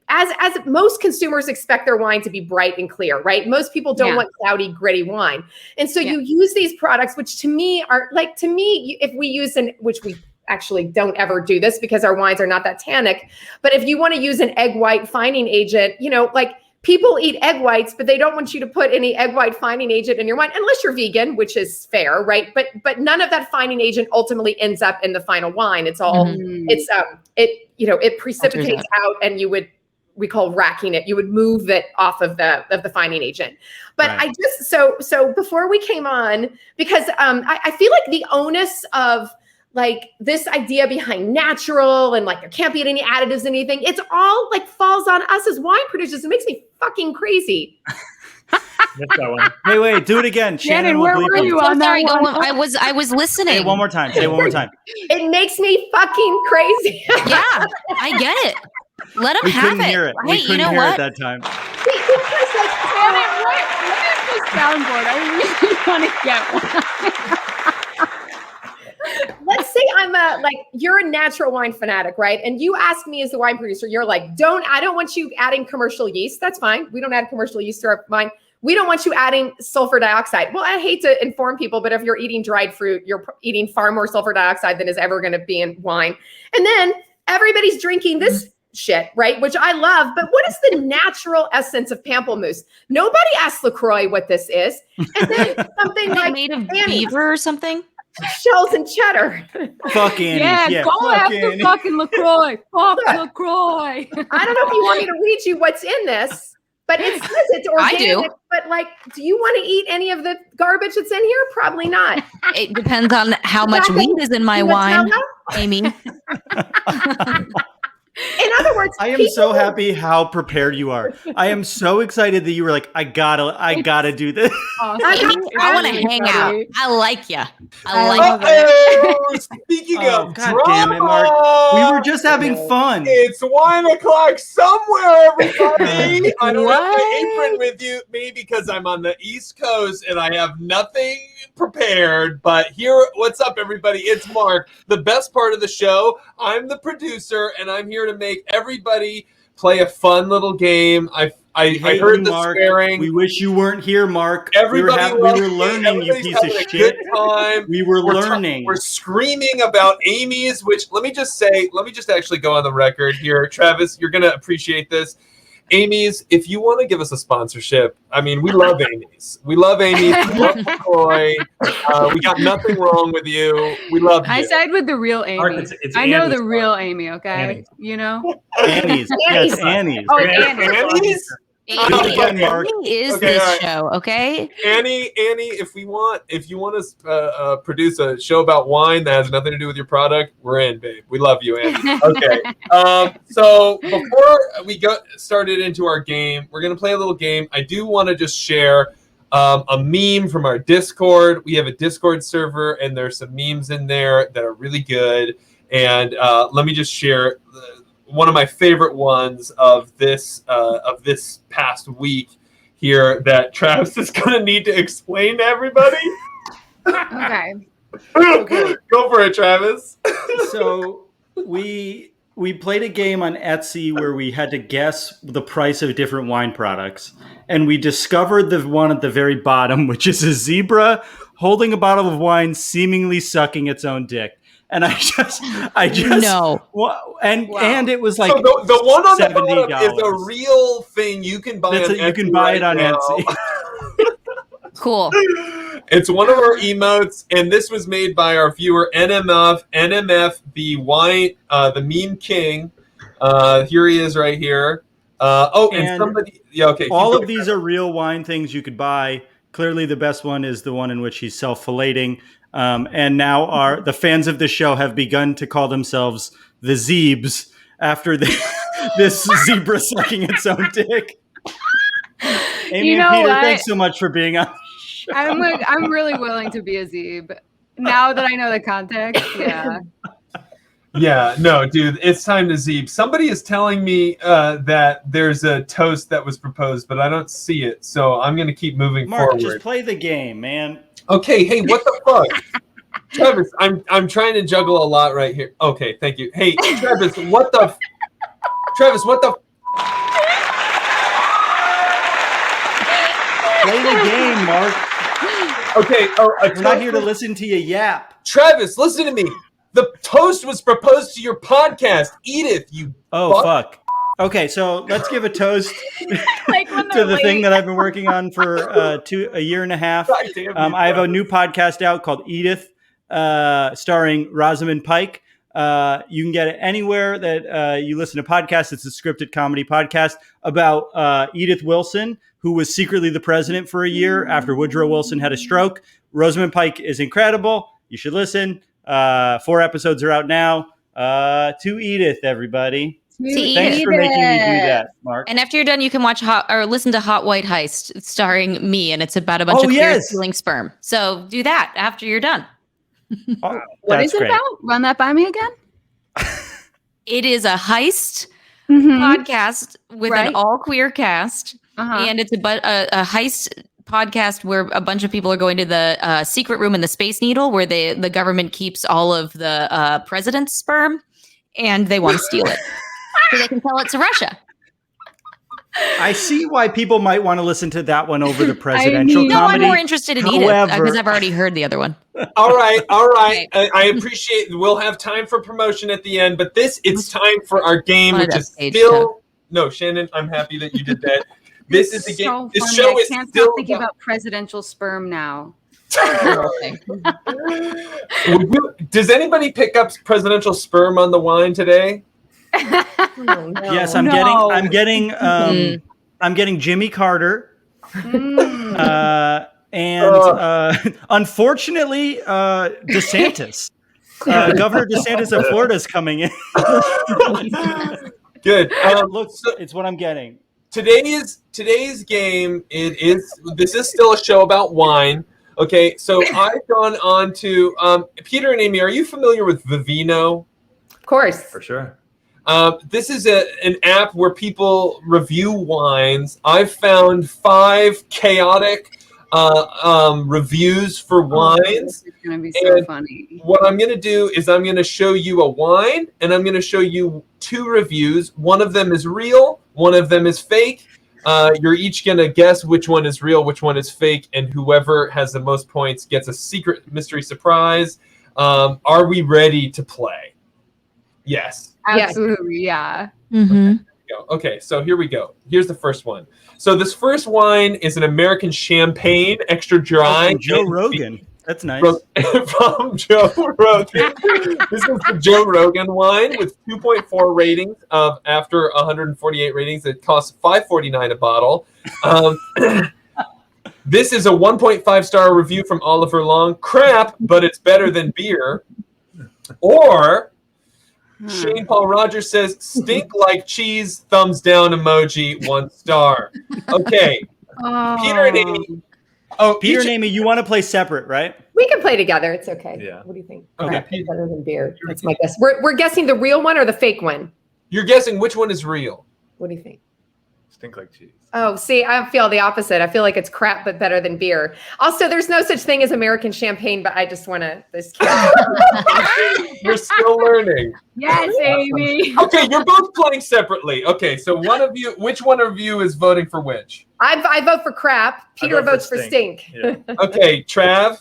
as most consumers expect their wine to be bright and clear, right? Most people don't want cloudy, gritty wine. And so you use these products, which to me, if we use which we actually don't ever do this because our wines are not that tannic. But if you want to use an egg white fining agent, people eat egg whites, but they don't want you to put any egg white fining agent in your wine unless you're vegan, which is fair, right? But none of that fining agent ultimately ends up in the final wine. It's all it precipitates out, and we call racking it. You would move it off of the fining agent. But right. So before we came on, because I feel like the onus of this idea behind natural and there can't be any additives, anything. It's all falls on us as wine producers. It makes me fucking crazy. Wait, do it again. Shannon, where were you on that one? I was listening. Say it one more time. It makes me fucking crazy. Yeah, I get it. Let him have it. Hear it. Right? We couldn't hear it that time. Shannon, what is this soundboard? I really want to get one. Let's say you're a natural wine fanatic, right? And you ask me as the wine producer, you're like, I don't want you adding commercial yeast. That's fine. We don't add commercial yeast to our wine. We don't want you adding sulfur dioxide. Well, I hate to inform people, but if you're eating dried fruit, you're eating far more sulfur dioxide than is ever going to be in wine. And then everybody's drinking this shit, right? Which I love. But what is the natural essence of pamplemousse? Nobody asked LaCroix what this is. And then something made of beaver or something? Shells and cheddar. Fuck Annie. Yeah, go after fucking LaCroix. Fuck LaCroix. I don't know if you want me to read you what's in this, but it says it's organic. I do. But do you want to eat any of the garbage that's in here? Probably not. It depends on how much weed is in my wine, Amy. In other words, I am so happy how prepared you are. I am so excited that you were like, I gotta do this. Awesome. I want to hang out. I like you. Speaking of God drama, damn it, Mark. We were just having fun. It's 1 o'clock somewhere, everybody. I don't have my apron with me because I'm on the East Coast and I have nothing prepared. But what's up, everybody? It's Mark. The best part of the show. I'm the producer, and I'm here to make everybody play a fun little game. I heard the Mark. swearing. We wish you weren't here, Mark. Everybody we were learning, you piece of shit. Good time. We were learning. We're screaming about Amy's, which let me just actually go on the record here. Travis, you're going to appreciate this. Amy's, if you want to give us a sponsorship, I mean, we love Amy's. We love Amy's. We love McCoy. We got nothing wrong with you. We love you. I side with the real Amy. Mark, it's I know Annie's, the real Amy, okay? Annie's. You know? Annie's. Yes, Annie's. Oh, Annie's. Amy is Okay, this all right. show, okay? Annie, if you want to produce a show about wine that has nothing to do with your product, we're in, babe. We love you, Annie. Okay. So before we got started into our game, we're gonna play a little game. I do want to just share a meme from our Discord. We have a Discord server, and there's some memes in there that are really good. And let me just share one of my favorite ones of this past week here that Travis is going to need to explain to everybody. Okay. Go for it, Travis. So we played a game on Etsy where we had to guess the price of different wine products, and we discovered the one at the very bottom, which is a zebra holding a bottle of wine, seemingly sucking its own dick. And I just No. And it was like So the one on the $70. bottom is a real thing you can buy on Etsy. You can buy it on now. Etsy. Cool. It's one of our emotes, and this was made by our viewer NMF, the wine, the meme king. Here he is, right here. And somebody, yeah, okay. All of these are real wine things you could buy. Clearly, the best one is the one in which he's self-filleting. And now the fans of the show have begun to call themselves the Zeebs after this zebra sucking its own dick. Amy You and know Peter, what? thanks so much for being on the show. I'm really willing to be a Zeeb now that I know the context. Yeah. Yeah, no, dude, it's time to Zeeb. Somebody is telling me that there's a toast that was proposed, but I don't see it, so I'm going to keep moving Mark, forward. just play the game, man. Okay, hey, what the fuck? Travis, I'm trying to juggle a lot right here. Okay, thank you. Hey, Travis, what the Play the game, Mark. Okay, We're not here to listen to you yap. Travis, listen to me. The toast was proposed to your podcast. Edith, you fuck. Okay, so let's give a toast Like when to the thing that I've been working on for a year and a half. God damn you, I have a new podcast out called Edith, starring Rosamund Pike. You can get it anywhere that you listen to podcasts. It's a scripted comedy podcast about Edith Wilson, who was secretly the president for a year after Woodrow Wilson had a stroke. Rosamund Pike is incredible. You should listen. 4 episodes are out now. To Edith, everybody. Thanks for making me do that, Mark. And after you're done, you can watch listen to Hot White Heist, starring me, and it's about a bunch of queers stealing sperm. So do that after you're done. What is it about? Run that by me again. It is a heist Mm-hmm. podcast with an all queer cast, and it's about a heist podcast where a bunch of people are going to the secret room in the Space Needle, where the government keeps all of the president's sperm, and they want to steal it so they can sell it to Russia. I see why people might want to listen to that one over the presidential No, comedy. I'm more interested in Edith because I've already heard the other one. All right. Okay. I appreciate. We'll have time for promotion at the end, but it's time for our game, Wanted which a is stage still. No, Shannon, I'm happy that you did that. This is the game. So This funny. show I is can't still stop thinking about presidential sperm now. Does anybody pick up presidential sperm on the wine today? Oh, no. Yes, I'm getting Jimmy Carter. And unfortunately, DeSantis. Governor DeSantis of Florida is coming in. Good. Look, it's what I'm getting. Today's game, this is still a show about wine. Okay, so I've gone on to Peter and Amy, are you familiar with Vivino? Of course. For sure. This is an app where people review wines. I've found 5 chaotic reviews for wines. This is going to be so funny. What I'm going to do is I'm going to show you a wine, and I'm going to show you 2 reviews. One of them is real, one of them is fake. You're each going to guess which one is real, which one is fake, and whoever has the most points gets a secret mystery surprise. Are we ready to play? Yes. Absolutely, yeah. Mm-hmm. Okay, so here we go. Here's the first one. So this first wine is an American champagne, extra dry. From Joe Rogan. That's nice. From Joe Rogan. This is the Joe Rogan wine with 2.4 ratings after 148 ratings. It costs $5.49 a bottle. This is a 1.5-star review from Oliver Long. Crap, but it's better than beer. Or Shane Paul Rogers says, stink like cheese, thumbs down emoji, 1 star. Okay. Peter and Amy. Oh, Peter and Amy, you want to play separate, right? We can play together. It's okay. Yeah. What do you think? Okay. Crap is better than beer. That's my guess. We're guessing the real one or the fake one. You're guessing which one is real. What do you think? Stink like cheese. Oh, see, I feel the opposite. I feel like it's crap, but better than beer. Also, there's no such thing as American champagne, but I just want to. You're still learning. Yes, Amy. Okay, you're both playing separately. Okay, so which one of you is voting for which? I vote for crap. Peter vote for votes for stink. Yeah. Okay, Trav.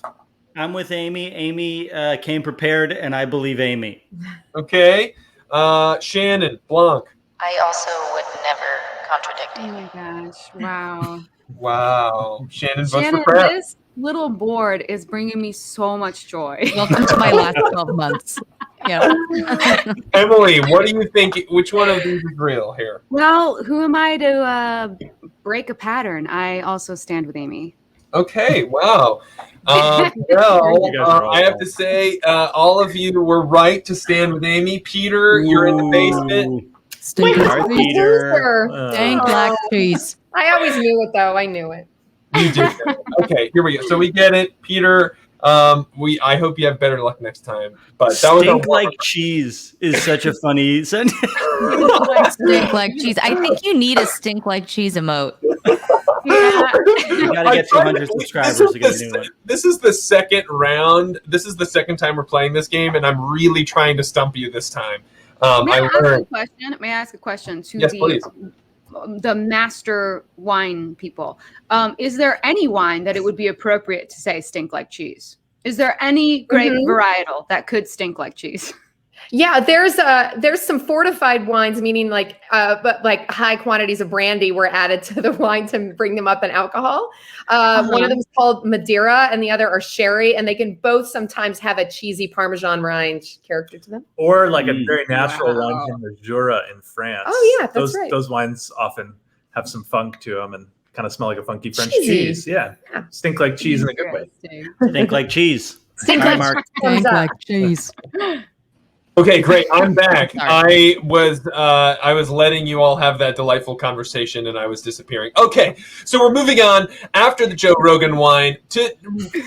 I'm with Amy. Amy came prepared, and I believe Amy. Okay, Shannon Blanc. I also would never contradict Oh you. my gosh! Wow. Wow, Shannon votes Shannon, for crap. this little board is bringing me so much joy. Welcome to my last 12 months. Yeah. Emily, what do you think? Which one of these is real here? Well, who am I to break a pattern? I also stand with Amy. Okay, wow. You guys are I have awful. to say, all of you were right to stand with Amy. Peter, you're in the basement. Ooh. Stink All right, Peter. Dank black cheese. I always knew it, though. I knew it. You did. Okay, here we go. So we get it, Peter. I hope you have better luck next time. But that was Stink like cheese is such a funny sentence. Stink like cheese. I think you need a stink like cheese emote. Yeah. You gotta get 200 subscribers to get a new one. This is the second round. This is the second time we're playing this game, and I'm really trying to stump you this time. May I learned. ask a question to Yes, please. the master wine people? Is there any wine that it would be appropriate to say stink like cheese? Is there any grape varietal that could stink like cheese? Yeah, there's some fortified wines, meaning like high quantities of brandy were added to the wine to bring them up in alcohol. One of them is called Madeira, and the other are sherry, and they can both sometimes have a cheesy Parmesan rind character to them. Or like a very natural one from the Jura in France. Oh yeah, that's right. Those wines often have some funk to them and kind of smell like a funky French Cheesy. cheese. Yeah. Stink like cheese in a good way. Stink like cheese. Stink All right, like Mark. thumbs up. cheese. Okay, great. I'm back. Sorry. I was letting you all have that delightful conversation, and I was disappearing. Okay, so we're moving on after the Joe Rogan wine to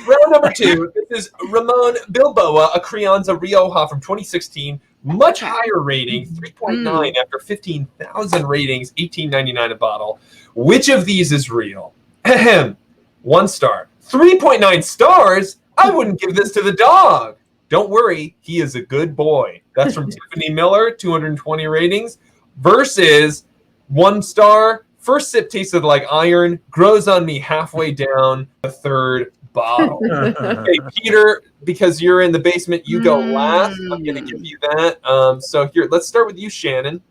round number 2. This is Ramon Bilboa, a Crianza Rioja from 2016. Much higher rating, 3.9 after 15,000 ratings, $18.99 a bottle. Which of these is real? Ahem. 1 star. 3.9 stars? I wouldn't give this to the dog. Don't worry, he is a good boy. That's from Tiffany Miller, 220 ratings. Versus 1 star, first sip tasted like iron, grows on me halfway down the 3rd bottle. Okay, Peter, because you're in the basement, you go last. I'm going to give you that. So here, let's start with you, Shannon.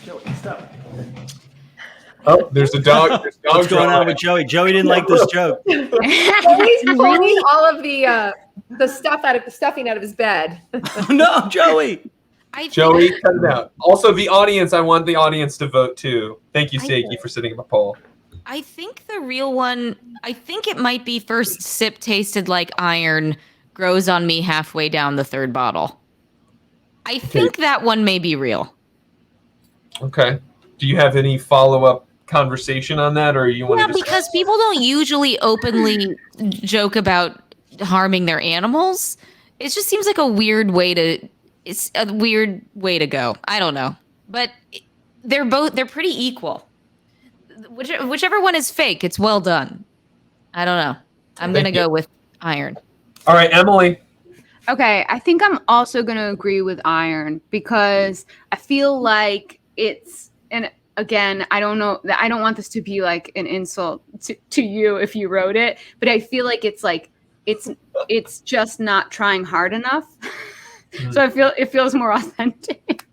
Joey, stop. Oh, there's a dog. There's dogs What's going on running. with Joey? Joey didn't like this joke. He's pulling all of the stuffing out of his bed. Oh, no, Joey. Joey, cut it out. Also, the audience, I want the audience to vote too. Thank you, Seiki, for setting up a poll. I think the real one, I think it might be first sip tasted like iron, grows on me halfway down the 3rd bottle. I think that one may be real. Okay. Do you have any follow-up conversation on that, or you want to just... because people don't usually openly joke about harming their animals. It just seems like a weird way to go. I don't know. But they're pretty equal. Whichever one is fake, it's well done. I don't know. I'm going to go with iron. All right, Emily. Okay, I think I'm also going to agree with iron because I feel like it's, and again, I don't know, I don't want this to be like an insult to you if you wrote it, but I feel like it's just not trying hard enough. So I feel it feels more authentic.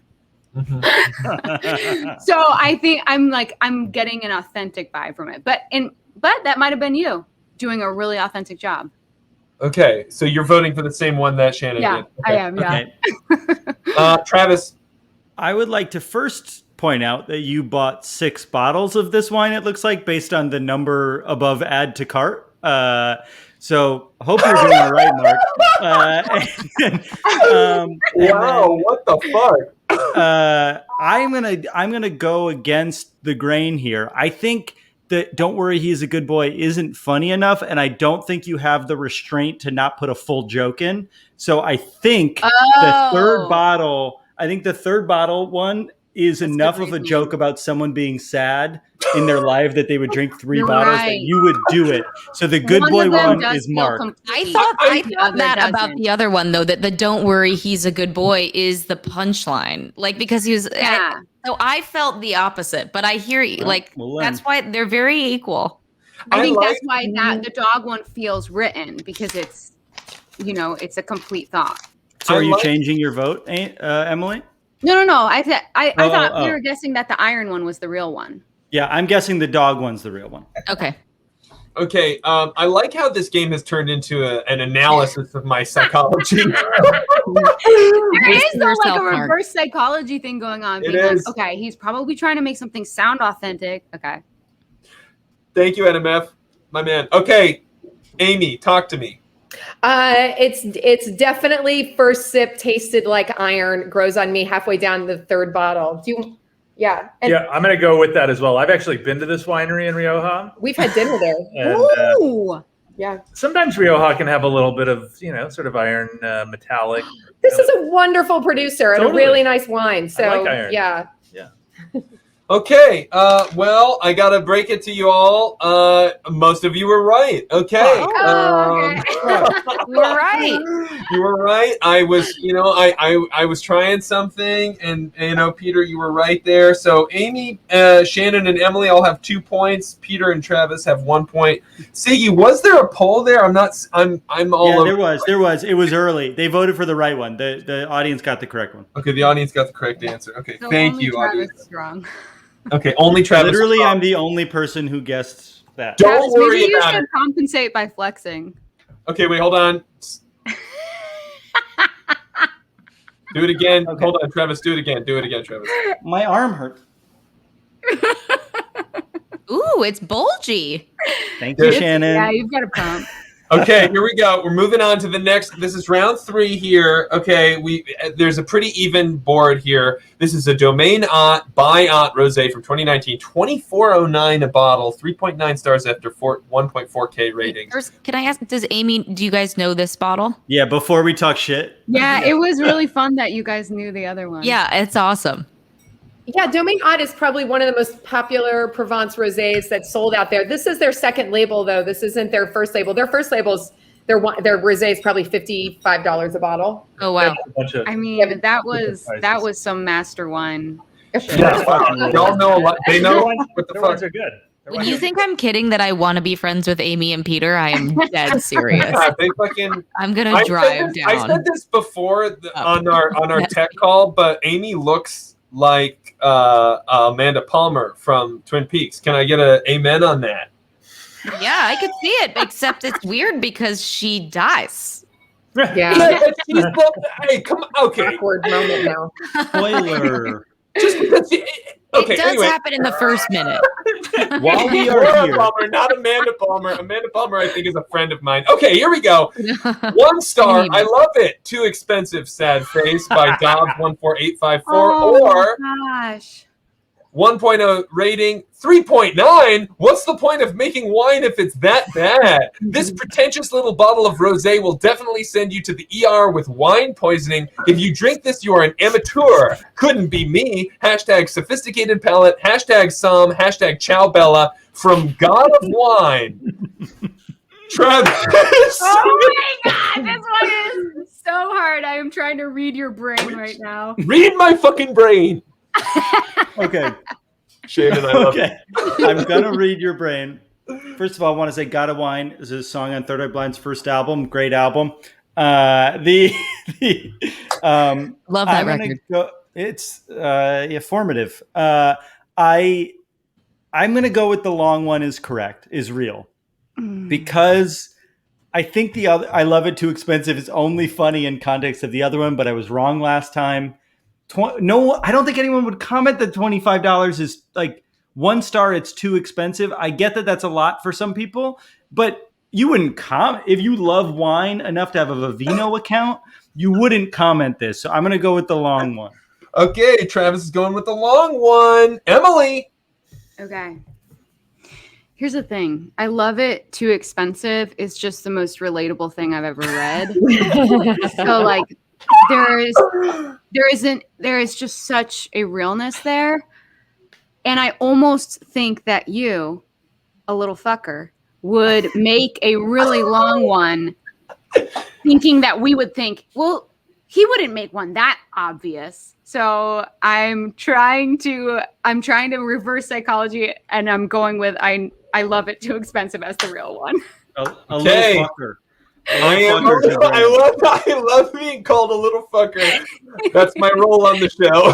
So I think I'm getting an authentic vibe from it, but that might have been you doing a really authentic job. Okay, so you're voting for the same one that Shannon did. Okay. I am. Yeah. Okay. Travis. I would like to first point out that you bought 6 bottles of this wine, it looks like, based on the number above add to cart. So hope you're doing all right, Mark. Wow, what the fuck? I'm gonna go against the grain here. I think that "Don't worry, he's a good boy" isn't funny enough, and I don't think you have the restraint to not put a full joke in. So I think the third bottle one is enough of a joke about someone being sad in their life that they would drink 3 bottles that you would do it. So the good boy one is Mark. I thought that about the other one though, that the "Don't worry, he's a good boy" is the punchline. Like, because he was so I felt the opposite, but I hear you. That's why they're very equal. I think that's why the dog one feels written, because it's, it's a complete thought. So are you changing your vote, Emily? No. I thought we were guessing that the iron one was the real one. Yeah, I'm guessing the dog one's the real one. Okay. Okay, I like how this game has turned into an analysis of my psychology. There is though, like a Mark. reverse psychology thing going on. It Being like, is. okay, he's probably trying to make something sound authentic. Okay. Thank you, NMF, my man. Okay, Amy, talk to me. It's definitely first sip tasted like iron, grows on me halfway down the third bottle. Yeah. And Yeah, I'm going to go with that as well. I've actually been to this winery in Rioja. we've had dinner there. And Ooh. Yeah. sometimes Rioja can have a little bit of, sort of iron metallic. This is a wonderful producer and Totally. a really nice wine. So I like iron. yeah. Okay, well, I gotta break it to you all. Most of you were right. Okay. Oh, You were right. You were right. I was, I was trying something, and Peter, you were right there. So Amy, Shannon, and Emily all have 2 points. Peter and Travis have 1 point. Siggy, was there a poll there? I'm all Yeah, over. there was. It was early. They voted for the right one. The audience got the correct one. Okay, the audience got the correct answer. Okay, So thank only you, Travis audience. is wrong. Okay, only Travis. Literally, I'm the only person who guessed that. Don't Travis, worry maybe you about should it. compensate by flexing. Okay, wait, hold on. Do it again. Okay. Hold on, Travis. Do it again. Do it again, Travis. My arm hurt. Ooh, it's bulgy. Thank you, It's- Shannon. Yeah, you've got a pump. Okay, here we go. We're moving on to the next. This is round 3 here. Okay, there's a pretty even board here. This is a Domaine Ott by Ott Rosé from 2019, 2409 a bottle, 3.9 stars after 1.4K rating. First, can I ask, do you guys know this bottle? Yeah, before we talk shit. Yeah, it was really fun that you guys knew the other one. Yeah, it's awesome. Yeah, Domaine Ott is probably one of the most popular Provence rosés that's sold out there. This is their second label, though. This isn't their first label. Their first label's their rosé is probably $55 a bottle. Oh wow. A bunch of, I mean, that was prices. some master wine. Yeah, wow. Y'all know a lot. They know what the their fuck. ones are good. Their When wines you are think I'm kidding that I want to be friends with Amy and Peter, I am dead serious. Yeah, they fucking. I'm gonna I drive said down. this before Oh. on our tech call, but Amy looks like Amanda Palmer from Twin Peaks. Can I get an amen on that? Yeah, I could see it, except it's weird because she dies. Yeah. She's hey, come on. Okay, Awkward moment now. Spoiler. just because. Okay, It does anyway. happen in the first minute. While we are Laura here, Palmer, not Amanda Palmer. Amanda Palmer, I think, is a friend of mine. Okay, here we go. 1 star. I love it. Too expensive. Sad face by Dobbs 14854 or gosh. 1.0 rating, 3.9. What's the point of making wine if it's that bad? This pretentious little bottle of rosé will definitely send you to the ER with wine poisoning. If you drink this, you are an amateur. Couldn't be me. Hashtag sophisticated palate. Hashtag Somm. Hashtag Chow Bella from God of Wine. Travis. Oh my god, this one is so hard. I am trying to read your brain right now. Read my fucking brain. okay, Shannon, I love okay. I'm gonna read your brain. First of all, I want to say "God of Wine" is a song on Third Eye Blind's first album. Great album. Love that I'm gonna record. go, it's informative. I'm gonna go with the long one is correct, is real, because I think the other, I love it too expensive, is only funny in context of the other one, but I was wrong last time. No, I don't think anyone would comment that $25 is like 1 star. It's too expensive. I get that that's a lot for some people, but you wouldn't comment if you love wine enough to have a Vivino account. You wouldn't comment this. So I'm going to go with the long one. Okay, Travis is going with the long one. Emily. Okay. Here's the thing. I love it. Too expensive. It's just the most relatable thing I've ever read. So like there is just such a realness there. And I almost think that you, a little fucker, would make a really long one thinking that we would think, well, he wouldn't make one that obvious. So I'm trying to reverse psychology, and I'm going with I love it too expensive as the real one. A Okay. little fucker. I love being called a little fucker. That's my role on the show.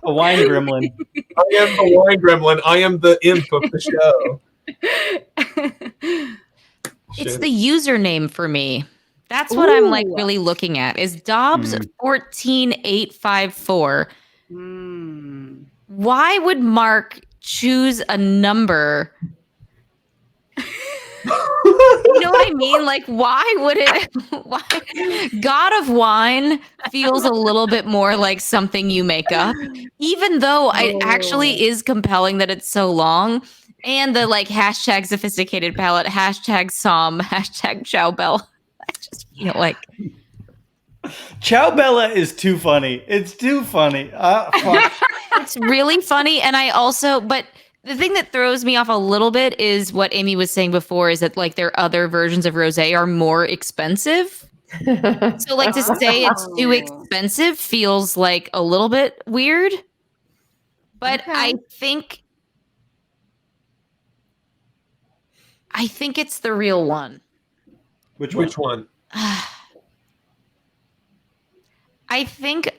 A wine gremlin. I am the wine gremlin. I am the imp of the show. It's the username for me. That's what I'm like really looking at. Is Dobbs 14854. Why would Mark choose a number? You know what I mean? Like, why would it? Why? God of Wine feels a little bit more like something you make up, even though it actually is compelling that it's so long. And the like hashtag sophisticated palette, hashtag Somm, hashtag Ciao Bella. I just feel like Ciao Bella is too funny. It's too funny. Fuck. it's really funny. And I also, but the thing that throws me off a little bit is what Amy was saying before, is that like their other versions of rosé are more expensive. So like to say it's too expensive feels like a little bit weird. But I think it's the real one. Which one? I think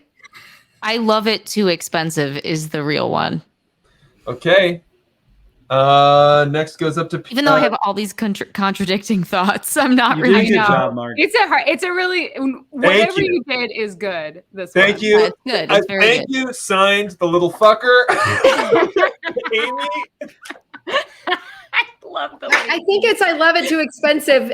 I Love It Too Expensive is the real one. Okay. Next goes up to even though I have all these contradicting thoughts, I'm not You really. did a good job, Mark. It's a really whatever you did is good. Thank you. Yeah, it's good. It's very thank you. Signed, the little fucker. Amy. I love the. I think it's I love it too expensive.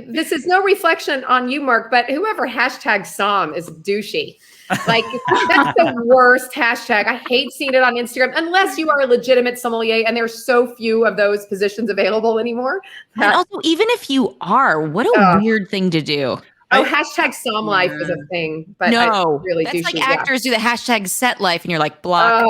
This is no reflection on you, Mark, but whoever hashtag Somm is douchey. Like that's the worst hashtag. I hate seeing it on Instagram unless you are a legitimate sommelier, and there's so few of those positions available anymore. And also, even if you are, what a weird thing to do. Hashtag Somm life is a thing, but no, really that's douchey, like actors do the hashtag set life, and you're like block.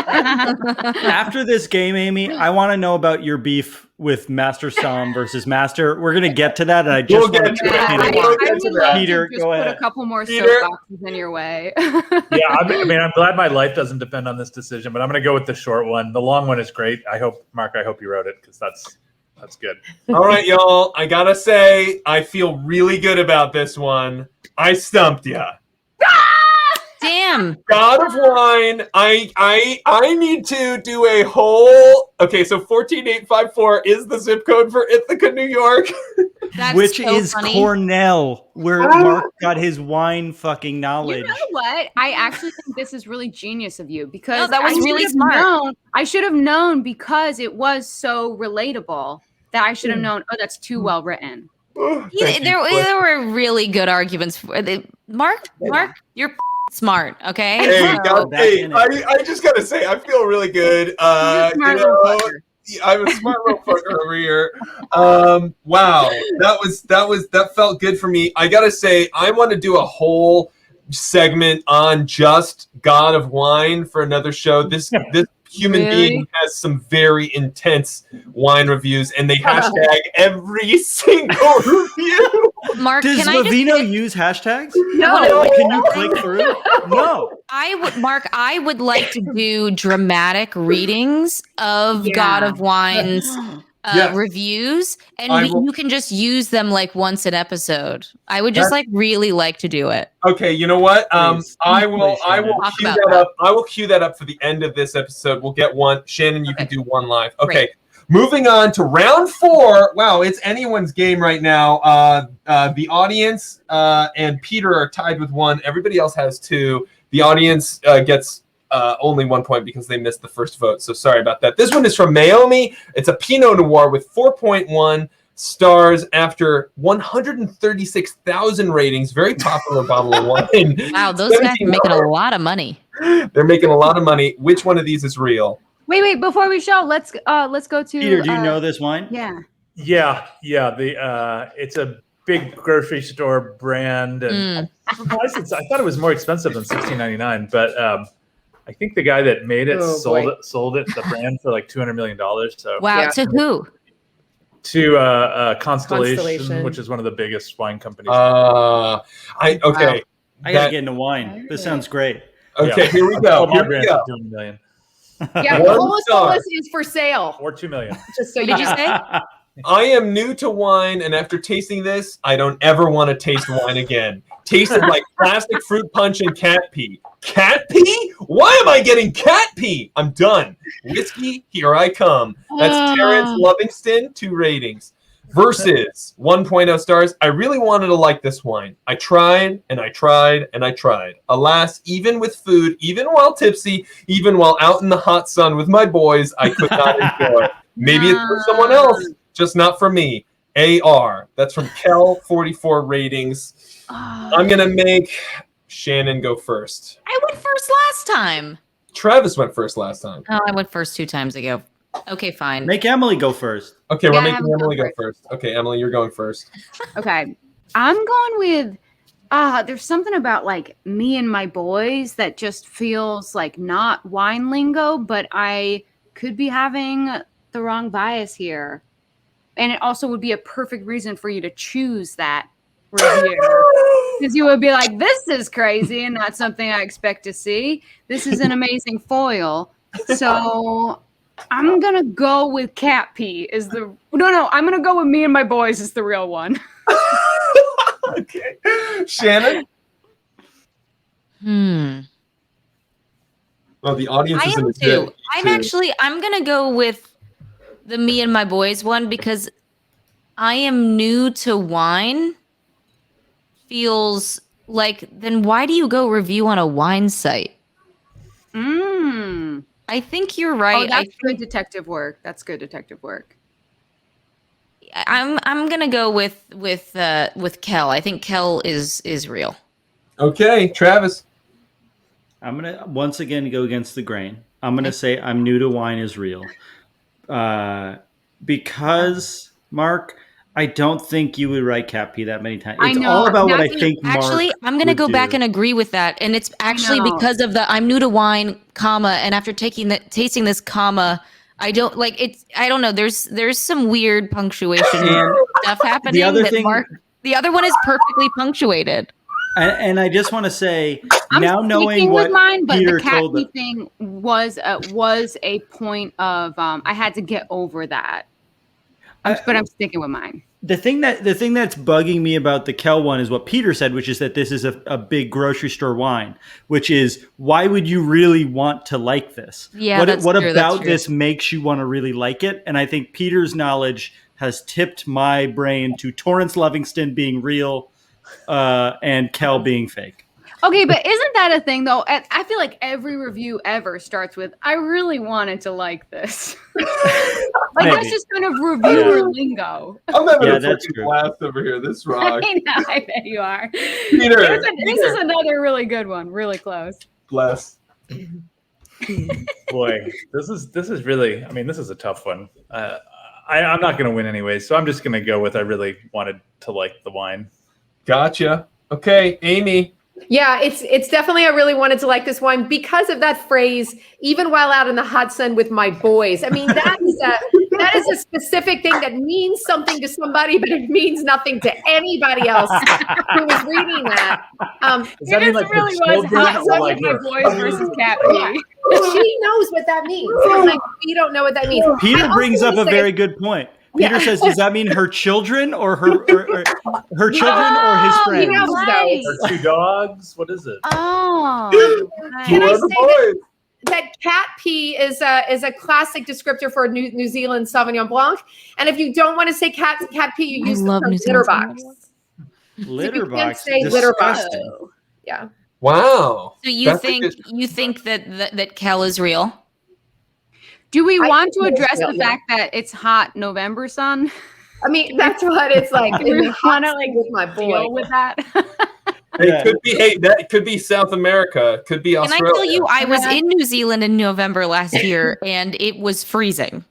After this game, Amy, I want to know about your beef with Master Somm versus Master. We're gonna get to that, and I just want to Peter, go ahead. Put a couple more soapboxes in your way. I'm glad my life doesn't depend on this decision, but I'm going to go with the short one. The long one is great. I hope you wrote it, because that's good. All right, y'all. I gotta say, I feel really good about this one. I stumped ya. Damn. God of Wine. I need to do a whole. Okay, so 14854 is the zip code for Ithaca, New York. Which so is funny. Cornell, where Mark got his wine fucking knowledge. You know what? I actually think this is really genius of you, because that was really smart. I should have known, because it was so relatable, that I should have known. Oh, that's too well written. There were really good arguments for it. Mark, you're smart. Okay. Hey, I just gotta say, I feel really good. I'm a smart little fucker over here. Wow, that felt good for me. I gotta say, I want to do a whole segment on just God of Wine for another show. This human being has some very intense wine reviews, and they hashtag every single review. Mark, does Vivino use hashtags? No. Can you click through? No. I would like to do dramatic readings of God of Wine's reviews, and you can just use them like once an episode. I would just really like to do it. Okay, you know what? I will cue that up. I will cue that up for the end of this episode. We'll get one. Shannon, you can do one live. Okay. Great. Moving on to round 4. Wow, it's anyone's game right now. The audience and Peter are tied with 1. Everybody else has 2. The audience gets only 1 point because they missed the first vote. So sorry about that. This one is from Naomi. It's a Pinot Noir with 4.1 stars after 136,000 ratings. Very popular bottle of wine. Wow, those guys are making a lot of money. They're making a lot of money. Which one of these is real? Wait! Before we show, let's go to Peter. Do you know this wine? Yeah. It's a big grocery store brand, and I thought it was more expensive than $16.99, but I think the guy that made it sold it the brand for like $200 million. So wow, to who? To Constellation, which is one of the biggest wine companies. I gotta get into wine. This sounds great. Okay, here we go. $200 million. Yeah, Holus Bolus is for sale. Or $2 million. Just so What did you say? I am new to wine, and after tasting this, I don't ever want to taste wine again. Tasted like plastic fruit punch and cat pee. Cat pee? Why am I getting cat pee? I'm done. Whiskey, here I come. That's Terrence Livingston, 2 ratings. Versus 1.0 stars. I really wanted to like this wine. I tried and I tried and I tried. Alas, even with food, even while tipsy, even while out in the hot sun with my boys, I could not enjoy it. Maybe it's for someone else, just not for me. AR. That's from Kel, 44 ratings. I'm going to make Shannon go first. I went first last time. Travis went first last time. Oh, I went first 2 times ago. Okay, fine. Make Emily go first. Okay, we're Yeah, making Emily go first. Okay, Emily, you're going first. Okay. I'm going with there's something about like me and my boys that just feels like not wine lingo, but I could be having the wrong bias here. And it also would be a perfect reason for you to choose that review. Because you would be like, this is crazy and not something I expect to see. This is an amazing foil. So I'm going to go with cat pee I'm going to go with me and my boys is the real one. Okay. Shannon? Well, the audience I is in am the too. I'm going to go with the me and my boys one because I am new to wine. Feels like, then why do you go review on a wine site? I think you're right. Oh, that's good detective work. That's good detective work. I'm gonna go with Kel. I think Kel is real. Okay, Travis. I'm going to once again go against the grain. I'm going to say I'm new to wine is real. Because, Mark, I don't think you would write cat pee that many times. It's all about what I think Mark Actually, I'm going to go back and agree with that. And it's actually because of the I'm new to wine, comma, and after tasting this, comma, I don't like it's. I don't know. There's some weird punctuation stuff happening. The other one is perfectly punctuated. And I just want to say, I'm now knowing what mine, but Peter the cat told pee us. thing was a point of I had to get over that. But I'm sticking with mine. The thing that's bugging me about the Kel one is what Peter said, which is that this is a big grocery store wine, which is why would you really want to like this? Yeah, what true, about this makes you want to really like it? And I think Peter's knowledge has tipped my brain to Torrance Livingston being real and Kel being fake. Okay, but isn't that a thing though? I feel like every review ever starts with "I really wanted to like this." Like that's just kind of reviewer lingo. I'm having a that's freaking true. blast over here. This rocks. I bet you are. Peter, This is another really good one. Really close. Bless. Boy, this is really. I mean, this is a tough one. I'm not going to win anyway, so I'm just going to go with I really wanted to like the wine. Gotcha. Okay, Amy. Yeah, it's definitely I really wanted to like this wine because of that phrase, even while out in the hot sun with my boys. I mean, that is a specific thing that means something to somebody, but it means nothing to anybody else who is reading that. Does that mean like really the was children hot or sun like with my boys versus cat pee. She knows what that means. Like, we don't know what that means. Peter brings up a very good point. Peter says, "Does that mean her children or her children or his friends?" He knows those. or 2 dogs? What is it? Oh, Can I Who are the say boys? that cat pee is a classic descriptor for New Zealand Sauvignon Blanc. And if you don't want to say cat pee, you use the love term New litter Zealand box. Litter You can't box. say litter box. Disgusting. Yeah. Wow. So you That's a think good- that Kel is real? do we I want to think it's address real, the yeah. fact that it's hot November sun? I mean, that's what it's like. Do we want to like with my boy. deal with that? It could be. Hey, that could be South America. Could be Can Australia. I tell you, I was in New Zealand in November last year, and it was freezing.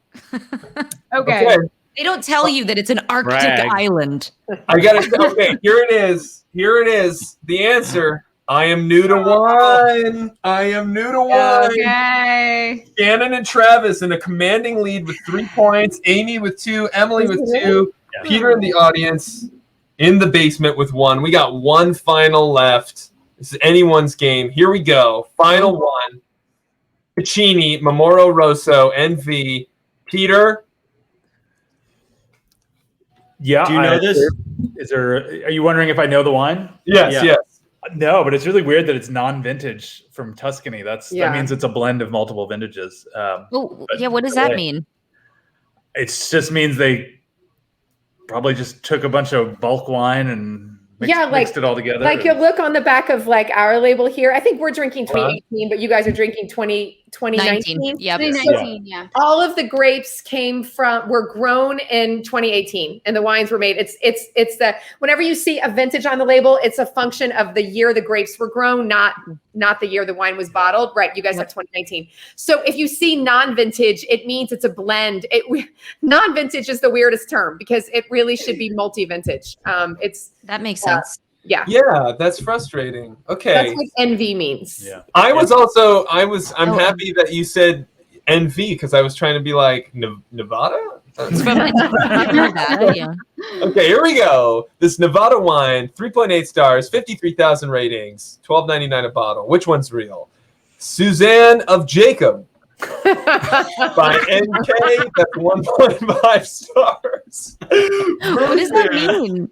Okay. They don't tell you that it's an Arctic Brag. island. I got it. Okay, here it is. Here it is. The answer. I am new to wine. I am new to wine. Okay. Shannon and Travis in a commanding lead with 3 points. Amy with 2. Emily with 2. Yeah. Peter in the audience in the basement with 1. We got one final left. This is anyone's game. Here we go. Final one. Piccini, Memoro Rosso, NV. Peter. Yeah. Do you know this? Are you wondering if I know the wine? Yes, Yeah. yes. No, but it's really weird that it's non-vintage from Tuscany. That Yeah. means it's a blend of multiple vintages. Oh, But yeah. What does that mean? It just means they probably just took a bunch of bulk wine and mixed it all together. Like you look on the back of like our label here. I think we're drinking 2018, but you guys are drinking 2019. Yep. 2019, yeah. All of the grapes were grown in 2018, and the wines were made. It's the whenever you see a vintage on the label, it's a function of the year the grapes were grown, not the year the wine was bottled. Right? You guys have 2019. So if you see non-vintage, it means it's a blend. Non-vintage is the weirdest term because it really should be multi-vintage. That makes sense. Yeah. Yeah, that's frustrating. Okay. That's what NV means. Yeah. I'm happy that you said NV because I was trying to be like Nevada. It's from Nevada, yeah. Okay, here we go. This Nevada wine, 3.8 stars, 53,000 ratings, $12.99 a bottle. Which one's real? Suzanne of Jacob by NK. That's 1.5 stars. What does that mean?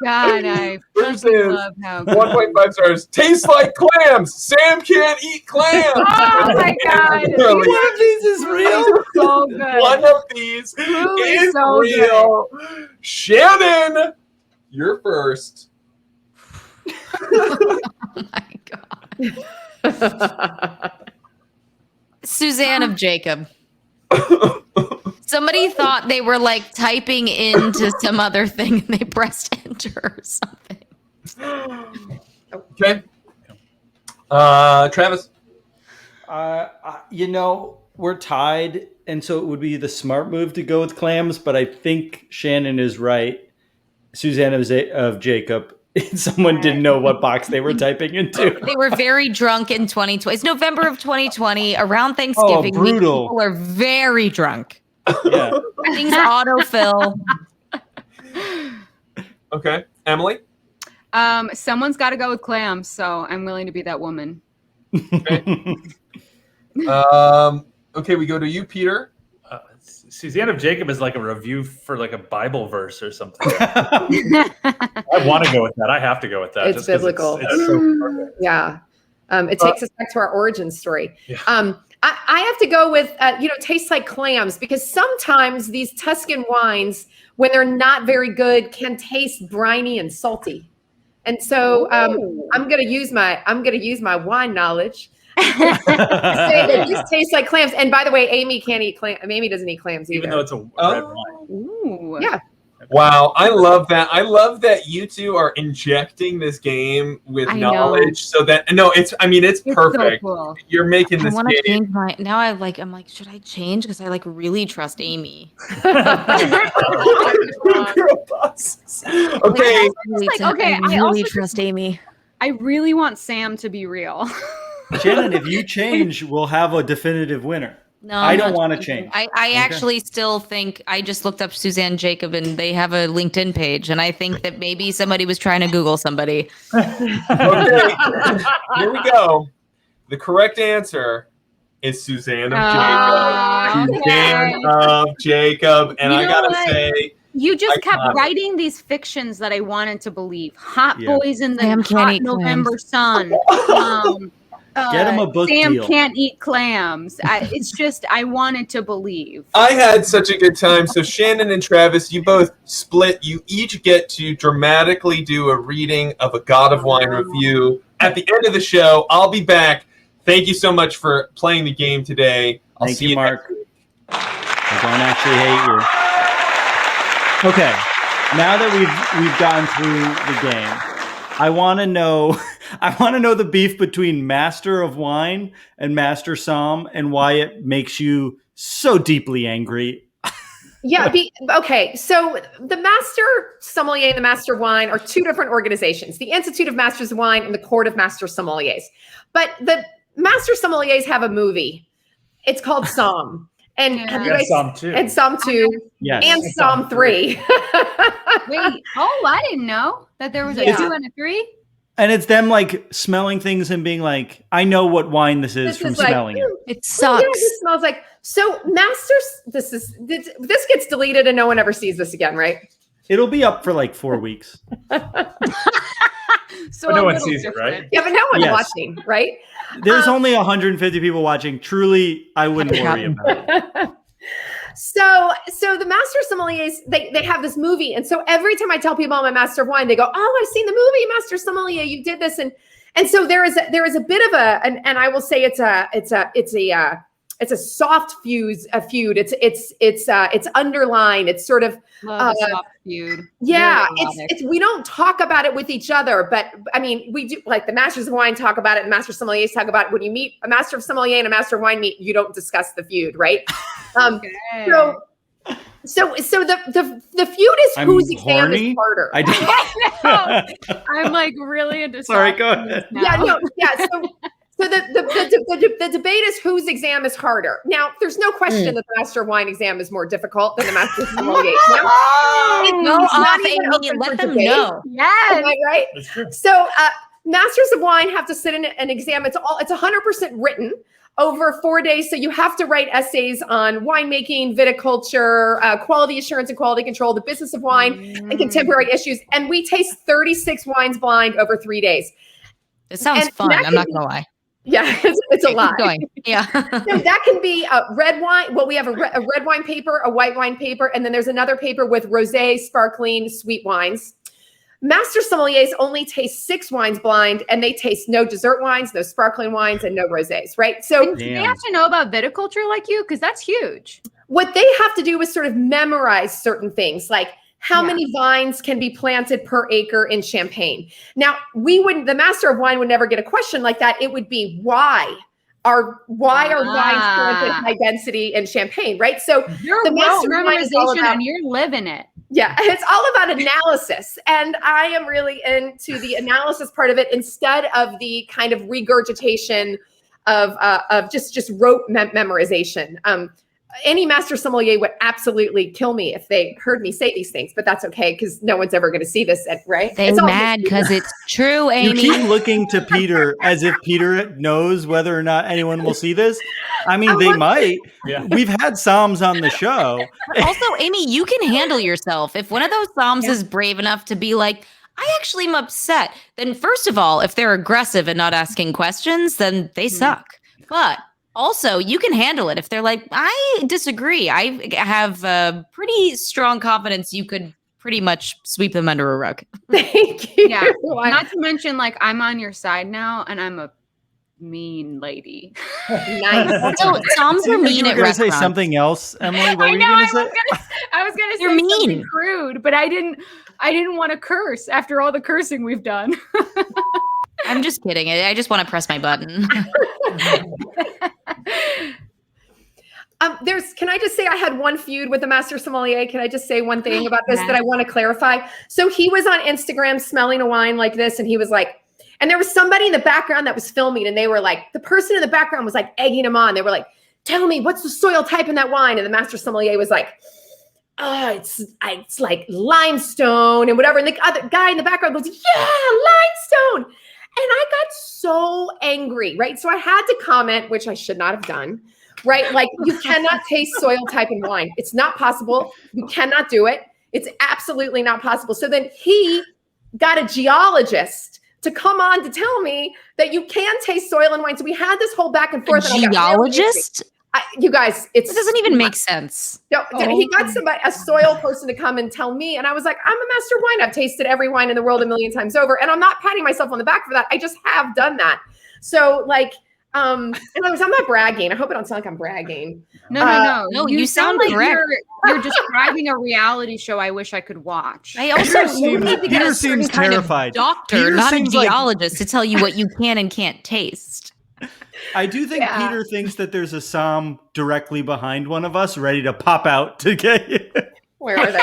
God, I Versus fucking love how 1.5 stars. Tastes like clams. Sam can't eat clams. Oh my God. Literally. One of these is real. So good. One of these Truly is so real. Shannon, you're first. Oh my God. Suzanne of Jacob. Somebody thought they were like typing into some other thing and they pressed enter or something. Okay. Travis. We're tied, and so it would be the smart move to go with clams, but I think Shannon is right. Suzanne of Jacob. Someone didn't know what box they were typing into. They were very drunk in 2020. It's November of 2020, around Thanksgiving. Oh, brutal. People are very drunk. Yeah. Things autofill. Okay. Emily. Someone's got to go with clams, so I'm willing to be that woman. Okay, we go to you, Peter. Suzanne of Jacob is like a review for like a Bible verse or something. I want to go with that. I have to go with that. It's biblical. It's so perfect. Yeah. It takes us back to our origin story. Yeah. I have to go with, tastes like clams, because sometimes these Tuscan wines, when they're not very good, can taste briny and salty. And so I'm going to use my wine knowledge to say that this tastes like clams. And by the way, Amy can't eat clams. Amy doesn't eat clams either. Even though it's a red wine. Ooh. Yeah. Wow, I love that. I love that you two are injecting this game with knowledge, so that it's perfect. So cool. You're making I this want to game. change my. Now I'm like, should I change? Because I like really trust Amy. Okay. I I also trust Amy. I really want Sam to be real. Shannon, if you change, we'll have a definitive winner. No, I I'm don't not want to changing. change. I actually still think I just looked up Suzanne Jacob and they have a LinkedIn page, and I think that maybe somebody was trying to Google somebody. Okay, here we go. The correct answer is Suzanne of Jacob. Okay. Suzanne of Jacob, and You I know gotta what? say, You just kept Iconic. writing these fictions that I wanted to believe. Hot Yeah. boys in the Sam can't hot eat November sun. Get him a book Sam deal. can't eat clams. It's just I wanted to believe. I had such a good time. So Shannon and Travis, you both split. You each get to dramatically do a reading of a God of Wine review at the end of the show. I'll be back. Thank you so much for playing the game today. I'll Thank see you, Mark. I don't actually hate you. Okay, now that we've gone through the game, I want to know the beef between Master of Wine and Master Somm and why it makes you so deeply angry. Yeah. Okay. So the Master Sommelier and the Master of Wine are two different organizations: the Institute of Masters of Wine and the Court of Master Sommeliers. But the Master Sommeliers have a movie. It's called Somm. And have you guys Somm 2. and Somm 2 Yes. and Somm 3. Wait, I didn't know that there was a Yeah. 2 and a 3. And it's them like smelling things and being like, I know what wine this is from smelling it. It sucks. Yeah, it smells like, so Masters, this gets deleted and no one ever sees this again, right? It'll be up for like 4 weeks. So But no a one little sees it, right? different. Yeah, but no one's Yes. watching, right? There's only 150 people watching. Truly, I wouldn't worry about it. So the master sommeliers, they have this movie, and so every time I tell people I'm a master of wine, they go, "Oh, I've seen the movie, Master Sommelier. You did this," and so there is a bit of and I will say it's a soft feud. It's underlined. It's sort of Love a soft feud. yeah. Very erotic. It's we don't talk about it with each other, but I mean we do. Like the masters of wine talk about it, and master sommeliers talk about it. When you meet a master of sommelier and a master of wine meet, you don't discuss the feud, right? Okay. So the feud is I'm whose exam is horny. harder. I did. I'm like really into Sorry, soft go foods ahead. now. Yeah, no, yeah. So the debate is whose exam is harder. Now, there's no question that the Master of Wine exam is more difficult than the Master of Sommelier exam. Go It's not off, even Amy. open Let for them debate. know. Yes. Am I right? That's true. So Masters of Wine have to sit in an exam. It's 100% written over 4 days. So you have to write essays on winemaking, viticulture, quality assurance and quality control, the business of wine, and contemporary issues. And we taste 36 wines blind over 3 days. It sounds And fun. that I'm not can gonna lie. Yeah, it's a lot. Keep going. Yeah. So that can be red wine. Well, we have a red wine paper, a white wine paper, and then there's another paper with rosé, sparkling, sweet wines. Master sommeliers only taste 6 wines blind, and they taste no dessert wines, no sparkling wines, and no rosés, right? So Do they have to know about viticulture like you? Because that's huge. what they have to do is sort of memorize certain things, like how many vines can be planted per acre in Champagne. Now, the Master of Wine would never get a question like that. It would be why are wines planted high density in Champagne, right? So You're the Master of Wine is all memorization about, and you're living it. yeah, it's all about analysis. And I am really into the analysis part of it instead of the kind of regurgitation of just rote memorization. Any master sommelier would absolutely kill me if they heard me say these things, but that's okay because no one's ever going to see this, right? They're It's all mad because it's true, You Amy. keep looking to Peter as if Peter knows whether or not anyone will see this. I mean, I'm they looking- might. Yeah. We've had Somms on the show. Also, Amy, you can handle yourself. If one of those Somms is brave enough to be like, I actually am upset, then first of all, if they're aggressive and not asking questions, then they suck. But also, you can handle it. If they're like, I disagree, I have pretty strong confidence you could pretty much sweep them under a rug. Thank you. Yeah. Not to mention, like, I'm on your side now and I'm a mean lady. Nice. Also, Somms are mean You were at going to say restaurants. something else, Emily? What I were know, you I going to was say? gonna say You're mean. something crude, but I didn't want to curse after all the cursing we've done. I'm just kidding. I just want to press my button. Can I just say I had one feud with the Master Sommelier? Can I just say one thing about this that I want to clarify? So he was on Instagram smelling a wine like this, and he was like, and there was somebody in the background that was filming, and they were like, the person in the background was like egging him on. They were like, tell me, what's the soil type in that wine? And the Master Sommelier was like, oh, it's like limestone and whatever. And the other guy in the background goes, yeah, limestone. And I got so angry, right? So I had to comment, which I should not have done, right? Like, you cannot taste soil type in wine. It's not possible. You cannot do it. It's absolutely not possible. So then he got a geologist to come on to tell me that you can taste soil in wine. So we had this whole back and forth. A and I got really angry. geologist? You guys, It doesn't even make sense. No, he got a soil person to come and tell me, and I was like, I'm a master of wine. I've tasted every wine in the world a million times over, and I'm not patting myself on the back for that. I just have done that. So, like, and I'm not bragging. I hope I don't sound like I'm bragging. No. No, you sound like correct. you're describing a reality show I wish I could watch. I also you need to get Peter a certain seems kind terrified. of doctor, Peter not a seems like- geologist, to tell you what you can and can't taste. I do think Yeah. Peter thinks that there's a Somm directly behind one of us ready to pop out to get you. Where are they?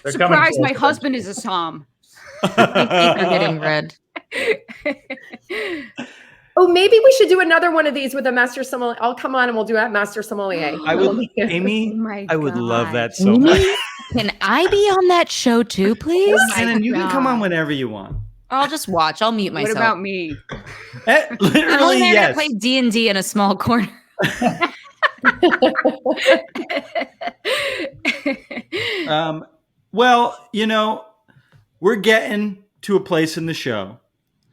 They're Surprise, coming my close. husband is a Somm. They're getting red. Oh, maybe we should do another one of these with a master sommelier. I'll come on and we'll do a master sommelier. I would, Amy, Oh my I would love God. that so much. Can I be on that show too, please? my Shannon, you can come on God. whenever you want. I'll just watch. I'll mute myself. What about me? I'm Literally, only there to yes. play D&D in a small corner. Well, we're getting to a place in the show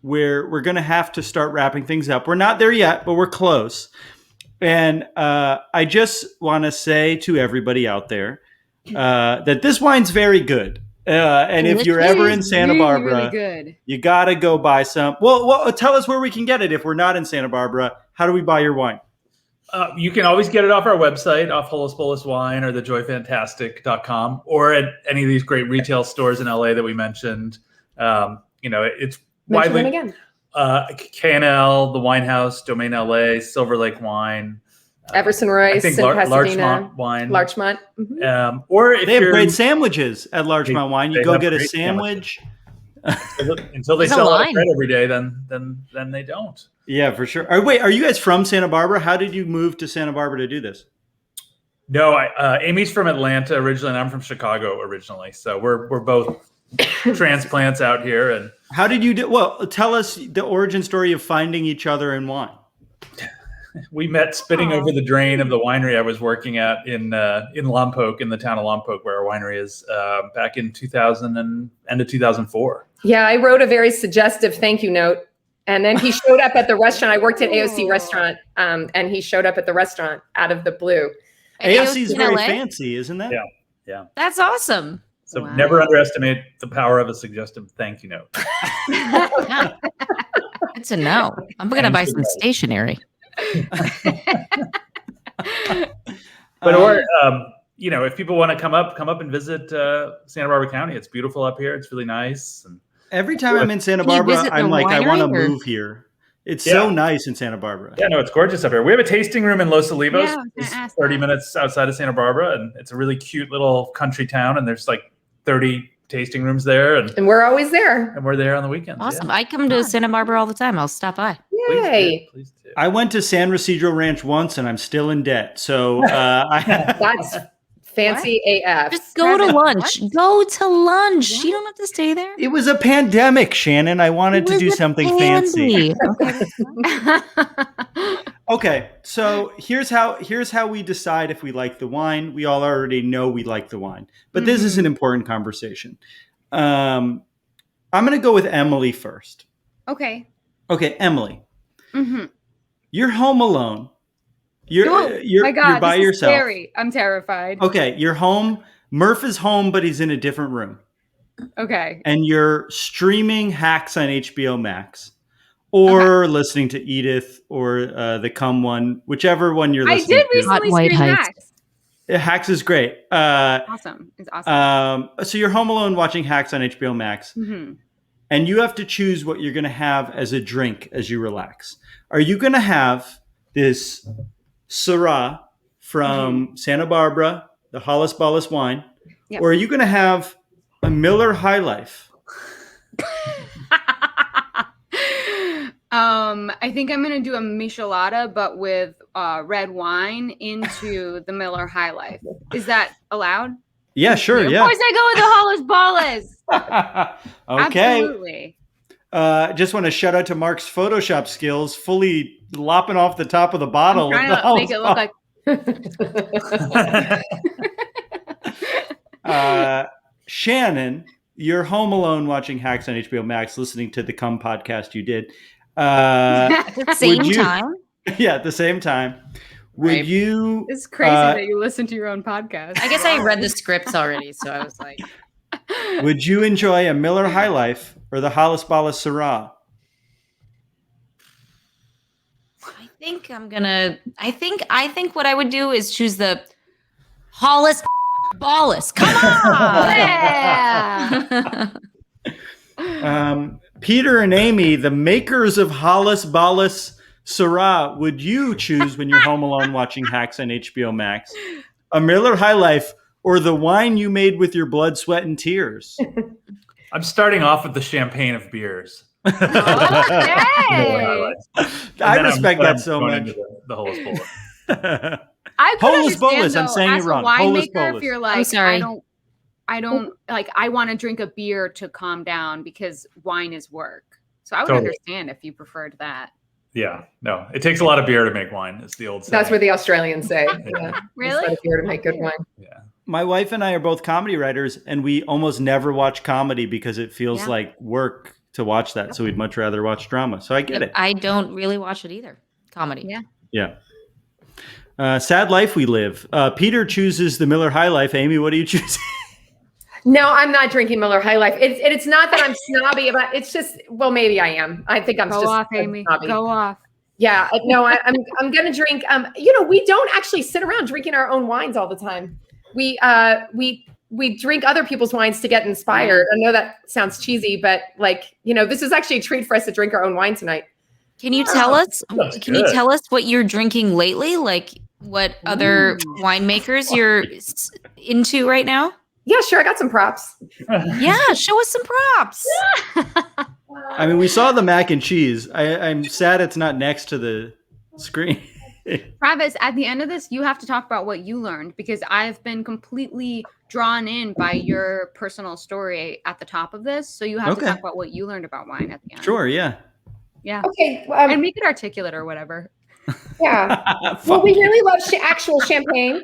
where we're going to have to start wrapping things up. We're not there yet, but we're close. And I just want to say to everybody out there that this wine's very good. And if you're ever in Santa Barbara, really good. you got to go buy some. Well, tell us where we can get it. If we're not in Santa Barbara, how do we buy your wine? You can always get it off our website, off Holus Bolus Wine or thejoyfantastic.com, or at any of these great retail stores in LA that we mentioned. It's Mention them widely again. K&L, the Winehouse, Domain LA, Silver Lake Wine, Everson Royce, I think and Pasadena. Larchmont Wine. Larchmont. Mhm. Or if They have you're- great sandwiches at Larchmont Wine. You they go have get a great sandwich. until they There's a sell out line. of bread every day, then they don't. Yeah, for sure. Wait, are you guys from Santa Barbara? How did you move to Santa Barbara to do this? No, Amy's from Atlanta originally, and I'm from Chicago originally. So we're both transplants out here. And How did you do? Well, tell us the origin story of finding each other in wine. we met spitting over the drain of the winery I was working at in Lompoc, in the town of Lompoc, where our winery is, back in 2000 and end of 2004. Yeah, I wrote a very suggestive thank you note. And then he showed up at the restaurant. I worked at AOC restaurant, and he showed up at the restaurant out of the blue. AOC is in very LA? fancy, isn't that? Yeah. That's awesome. So Wow. never underestimate the power of a suggestive thank you note. Yeah. Good to know. I'm going to buy some stationery. But or if people want to come up and visit Santa Barbara County. It's beautiful up here. It's really nice. And Every time I'm in Santa Can you Barbara, visit the I'm like, I want to winery, or- move here. It's Yeah. so nice in Santa Barbara. yeah, no, it's gorgeous up here. We have a tasting room in Los Olivos, Yeah, I was gonna it's ask 30 that. minutes outside of Santa Barbara, and it's a really cute little country town. And there's like 30 tasting rooms there, and And we're always there. we're there on the weekends. Awesome. Yeah. I come to Santa Barbara all the time. I'll stop by. Yay. Please do. I went to San Ysidro Ranch once, and I'm still in debt. So That's fancy AF. Just go to What? lunch. Go to lunch. You don't have to stay there. it was a pandemic, Shannon. I wanted to It do was a something fancy. pandy. Okay, so here's how we decide if we like the wine. We all already know we like the wine, but this is an important conversation. I'm going to go with Emily first. Okay. Okay, Emily, Mm-hmm. you're home alone. You're My God, you're by this is yourself. scary. I'm terrified. Okay, you're home. Murph is home, but he's in a different room, Okay. and you're streaming Hacks on HBO Max, or listening to Edith or the Cum one, whichever one you're I listening did to. recently Hot White stream Heights. Hacks. Hacks is great. Awesome. It's awesome. So you're home alone watching Hacks on HBO Max, Mhm. and you have to choose what you're going to have as a drink as you relax. Are you going to have this Syrah from Santa Barbara, the Holus Bolus wine, Yep. or are you going to have a Miller High Life? I think I'm gonna do a michelada, but with red wine into the Miller High Life. Is that allowed? Yeah, sure. Of Yeah. course, I go with the Holus Bolus. Okay. Absolutely. Just want to shout out to Mark's Photoshop skills, fully lopping off the top of the bottle. I'm of trying the to make Holus it look like. Shannon, you're home alone watching Hacks on HBO Max, listening to the Cum podcast you did. Same you- time. Yeah, at the same time. Would Right. you? It's crazy that you listen to your own podcast. I guess I read the scripts already, so I was like, Would you enjoy a Miller High Life or the Holus Bolus Syrah? I think I'm gonna. I think what I would do is choose the Holus Bolus. Come on. Yeah. Peter and Amy, the makers of Holus Bolus Syrah, would you choose when you're home alone watching Hacks on HBO Max? A Miller High Life or the wine you made with your blood, sweat, and tears? I'm starting off with the champagne of beers. Okay. I respect that so much. The Holus Bolus. I could Holus understand, Bolus, I'm though, saying as it wrong. a Holus winemaker, Bolus. if you're like, I'm sorry. don't like, I want to drink a beer to calm down because wine is work. So I would Totally. understand if you preferred that. Yeah, no, it takes a lot of beer to make wine. It's the old saying. That's what the Australians say. Yeah. Really? It's not a beer to make good wine. Yeah. My wife and I are both comedy writers, and we almost never watch comedy because it feels like work to watch that. So we'd much rather watch drama. So I get it. I don't really watch it either. Comedy. Yeah. Yeah. Sad life we live. Peter chooses the Miller High Life. Amy, what do you choose? No, I'm not drinking Miller High Life. It's not that I'm snobby about. It's just, well, maybe I am. I think I'm Go just off, Amy. snobby. Go off. Yeah, no, I'm gonna drink. We don't actually sit around drinking our own wines all the time. We drink other people's wines to get inspired. I know that sounds cheesy, but this is actually a treat for us to drink our own wine tonight. Can you tell us? That's Can you good. tell us what you're drinking lately? Like what other winemakers you're into right now? Yeah, sure. I got some props. Yeah, show us some props. I mean, we saw the mac and cheese. I'm sad it's not next to the screen. Travis, at the end of this, you have to talk about what you learned because I've been completely drawn in by your personal story at the top of this. So you have to talk about what you learned about wine at the end. Sure, yeah. Yeah. Okay. And make it articulate or whatever. Yeah. Well, we really love actual champagne.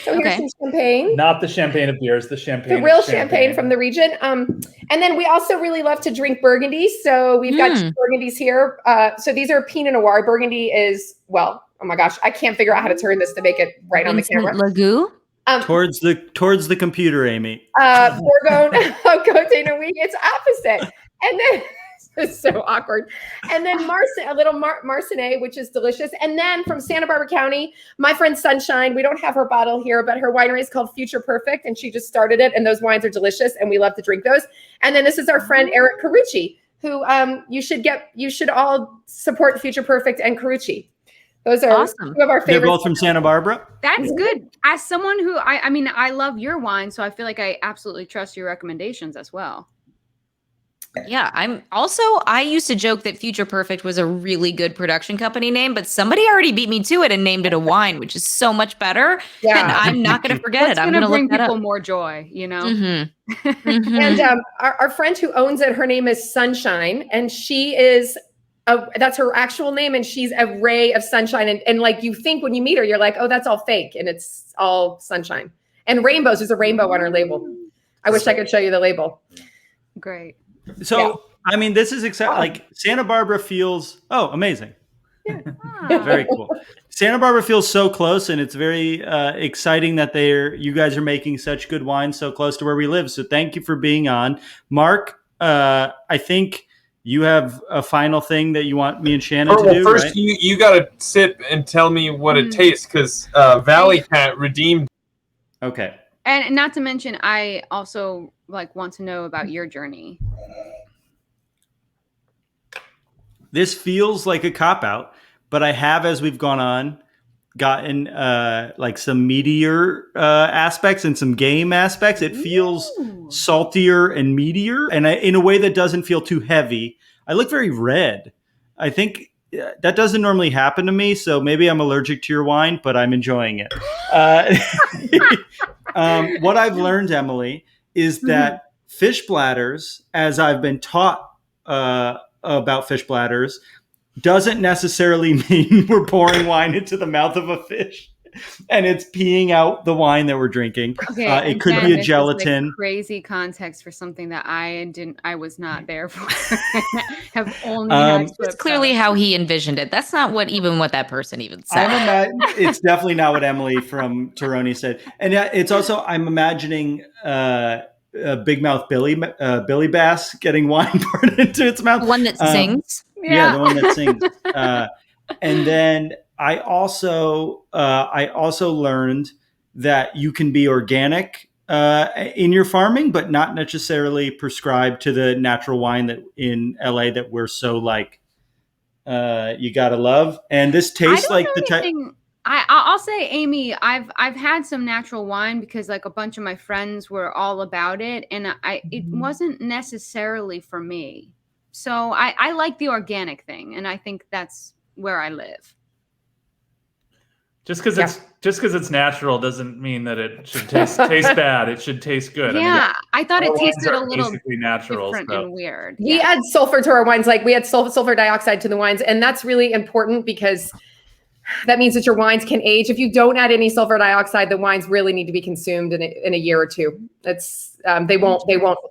So here's some champagne. Not the champagne of beers, the champagne. The real champagne from the region. And then we also really love to drink Burgundy. So we've got two Burgundies here. So these are Pinot Noir. Burgundy is, well, oh my gosh, I can't figure out how to turn this to make it right on the camera. Lagou? Towards the computer, Amy. Bourgogne, Côte Nuit. It's opposite. And then it's so awkward. And then a little Marcinay, which is delicious. And then from Santa Barbara County, my friend Sunshine, we don't have her bottle here, but her winery is called Future Perfect, and she just started it, and those wines are delicious, and we love to drink those. And then this is our friend Eric Carucci, who you should all support Future Perfect and Carucci. Those are awesome. Two of our favorites. They're both from Santa Barbara? That's good. As someone who, I love your wine, so I feel like I absolutely trust your recommendations as well. Yeah, I used to joke that Future Perfect was a really good production company name, but somebody already beat me to it and named it a wine, which is so much better. Yeah. And I'm not going to forget it. I'm going to bring look that people up. more joy, you know? Mm-hmm. Mm-hmm. And our friend who owns it, her name is Sunshine, and she is that's her actual name, and she's a ray of sunshine. And like you think when you meet her, you're like, oh, that's all fake, and it's all sunshine. And rainbows. There's a rainbow on her label. I wish I could show you the label. Great. So, I mean, this is exciting. Like Santa Barbara feels, amazing. Very cool. Santa Barbara feels so close, and it's very exciting that you guys are making such good wine so close to where we live. So thank you for being on. Mark, I think you have a final thing that you want me and Shannon to do, first, right? you got to sip and tell me what it tastes, because Valley Cat redeemed. Okay. And not to mention, I also want to know about your journey. This feels like a cop-out, but I have, as we've gone on, gotten some meatier aspects and some game aspects. It feels saltier and meatier, and in a way that doesn't feel too heavy. I look very red. I think that doesn't normally happen to me, so maybe I'm allergic to your wine, but I'm enjoying it. What I've learned, Emily, is that fish bladders, as I've been taught about fish bladders, doesn't necessarily mean we're pouring wine into the mouth of a fish and it's peeing out the wine that we're drinking. Okay, it could be a gelatin. Crazy context for something that I was not there for. Have only had That's clearly how he envisioned it. That's not what that person even said. It's definitely not what Emily from Toroni said. And it's also, I'm imagining a big mouth Billy Bass getting wine poured into its mouth. The one that sings. Yeah, the one that sings. And then I also learned that you can be organic in your farming, but not necessarily prescribed to the natural wine that in LA that we're so you gotta love. And this tastes like the type. I'll say, Amy, I've had some natural wine because a bunch of my friends were all about it, and it wasn't necessarily for me. So I like the organic thing, and I think that's where I live. Just because it's natural doesn't mean that it should taste bad. It should taste good. Yeah, I thought it all wines tasted a are little basically natural. different So. and weird. We Yeah. add sulfur to our wines, like we add sulfur dioxide to the wines, and that's really important because that means that your wines can age. If you don't add any sulfur dioxide, the wines really need to be consumed in a year or two. It's they won't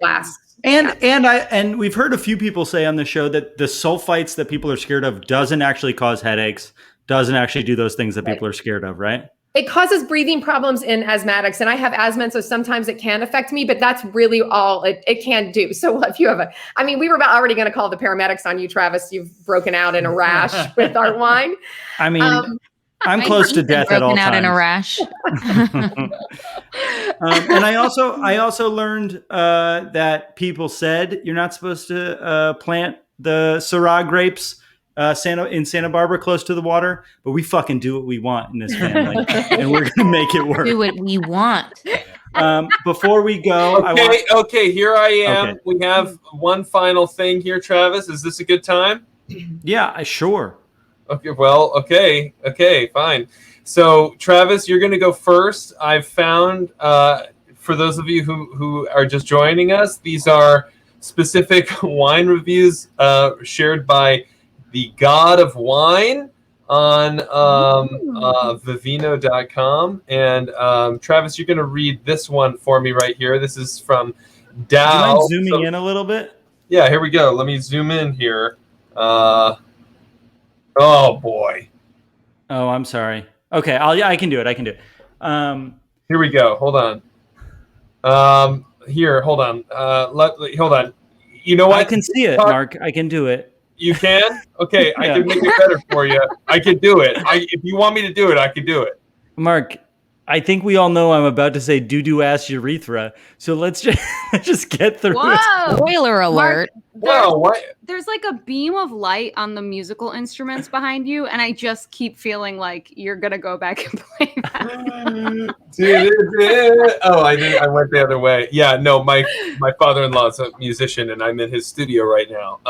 last. And we've heard a few people say on the show that the sulfites that people are scared of doesn't actually cause headaches, doesn't actually do those things that people are scared of, right? It causes breathing problems in asthmatics, and I have asthma, and so sometimes it can affect me, but that's really all it can do. So if you have we were already going to call the paramedics on you, Travis. You've broken out in a rash with our wine. I mean, I'm close to death at all broken out times. in a rash. And I also learned that people said you're not supposed to plant the Syrah grapes in Santa Barbara close to the water, but we fucking do what we want in this family, and we're gonna make it work. Do what we want. Before we go, Okay, here I am. Okay. We have one final thing here, Travis. Is this a good time? Yeah, sure. Okay, well, okay, fine. So, Travis, you're going to go first. I've found, for those of you who are just joining us, these are specific wine reviews shared by the God of Wine on Vivino.com. And Travis, you're going to read this one for me right here. This is from Dow. Do you mind zooming in a little bit? Yeah, here we go. Let me zoom in here. Oh boy. Oh, I'm sorry. Okay, I can do it. Here we go. Hold on. Here, hold on. Hold on. You know what? I can see it, Mark. I can do it. You can? Okay, I Yeah. can make it better for you. I can do it. If you want me to do it, I can do it. Mark, I think we all know I'm about to say doo-doo ass urethra. So let's just get through it. Whoa! Spoiler alert. Wow, what? There's like a beam of light on the musical instruments behind you, and I just keep feeling like you're gonna go back and play that. Oh, I did. I went the other way. Yeah, no, my father-in-law is a musician, and I'm in his studio right now.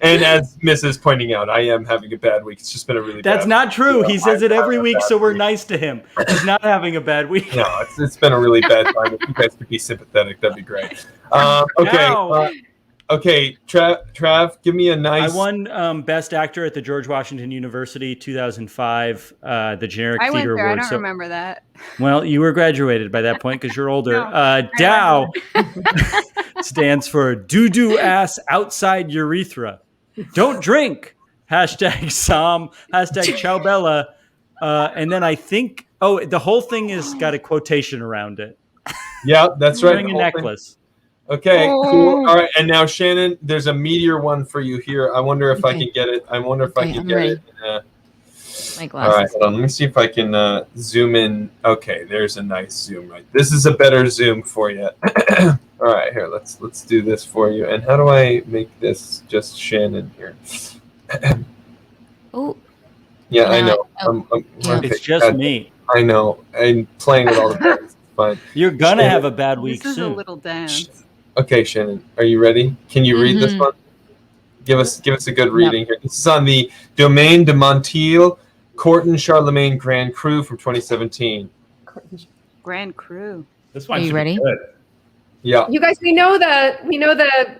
And as Miss is pointing out, I am having a bad week. It's just been a really That's bad not true. week. He says it every week, so we're week. nice to him. He's not having a bad week. No, it's been a really bad time. If you guys could be sympathetic, that'd be great. Okay. Now- Okay, Trav, give me a nice. I won Best Actor at the George Washington University 2005, the Generic I went Theater there. I Award. don't remember that. Well, you were graduated by that point because you're older. No, Dow stands for doo-doo ass outside urethra. Don't drink. #Somm. #Ciao Bella. And then I think, the whole thing has got a quotation around it. Yeah, that's right. Wearing a the whole thing. necklace. Okay, cool. All right, and now Shannon, there's a meteor one for you here. I wonder if I can get it. I wonder if I Okay, can I'm get ready. it. My All right, glasses. hold on. Let me see if I can zoom in. Okay, there's a nice zoom. Right, this is a better zoom for you. All right, here. Let's do this for you. And how do I make this just Shannon here? Oh, Yeah, I Yeah, know. yeah. Okay, It's just me. I know. I'm playing with all the buttons. It's fine. You're going to Shannon. have a bad week This is a soon. little dance. Okay, Shannon, are you ready? Can you read this Mhm. one? Give us a good reading here. This is on the Domaine de Montiel, Corton Charlemagne Grand Cru from 2017. Grand Cru. This one Are you should be ready? good. Yeah. You guys, we know the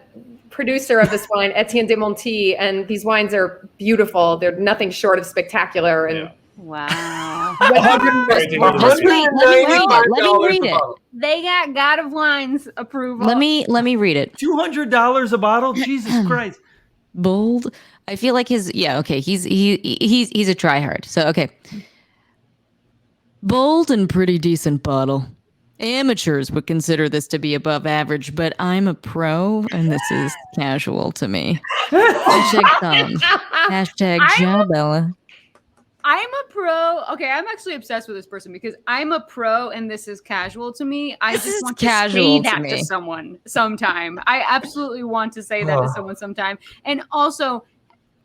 producer of this wine, Etienne de Monti, and these wines are beautiful. They're nothing short of spectacular. And Yeah. Wow. Wait, Let me read it. They got God of Wine's approval. Let me read it. $200 a bottle? Jesus Christ. Bold. I feel like he's a tryhard. So okay. Bold and pretty decent bottle. Amateurs would consider this to be above average, but I'm a pro and this is casual to me. #Somm. #Ciao Bella. I'm a pro. Okay, I'm actually obsessed with this person because I'm a pro and this is casual to me. I This just is want to say casual to that me. to someone sometime. I absolutely want to say that to someone sometime. And also,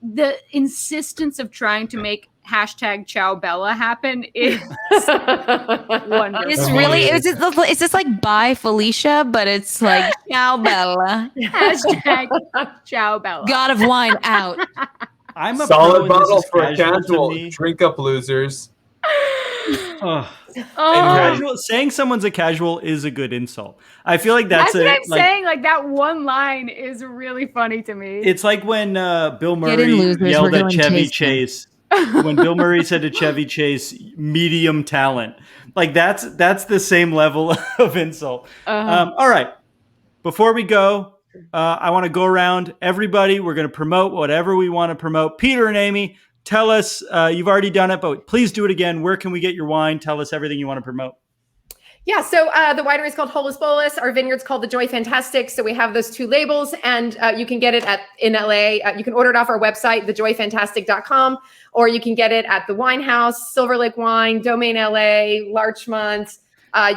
the insistence of trying to make #Ciao Bella happen is wonderful. It's really it's just like bye Felicia, but it's like ciao Bella. #Ciao Bella. God of Wine out. I'm a solid pro and this bottle is for a casual to casual. me. Drink up, losers. Ugh. Oh, Saying someone's a casual is a good insult. I feel like that's what I'm like, saying. Like that one line is really funny to me. it's like when Bill Get in, Murray losers. yelled We're at going Chevy tasting. Chase. When Bill Murray said to Chevy Chase, medium talent. Like that's the same level of insult. All right. Before we go, I want to go around everybody. We're going to promote whatever we want to promote. Peter and Amy, tell us, you've already done it, but please do it again. Where can we get your wine? Tell us everything you want to promote. Yeah, so the winery is called Holus Bolus. Our vineyard's called the Joy Fantastic. So we have those two labels, and you can get it in LA. You can order it off our website, thejoyfantastic.com, or you can get it at the Wine House, Silver Lake Wine, Domain LA, Larchmont.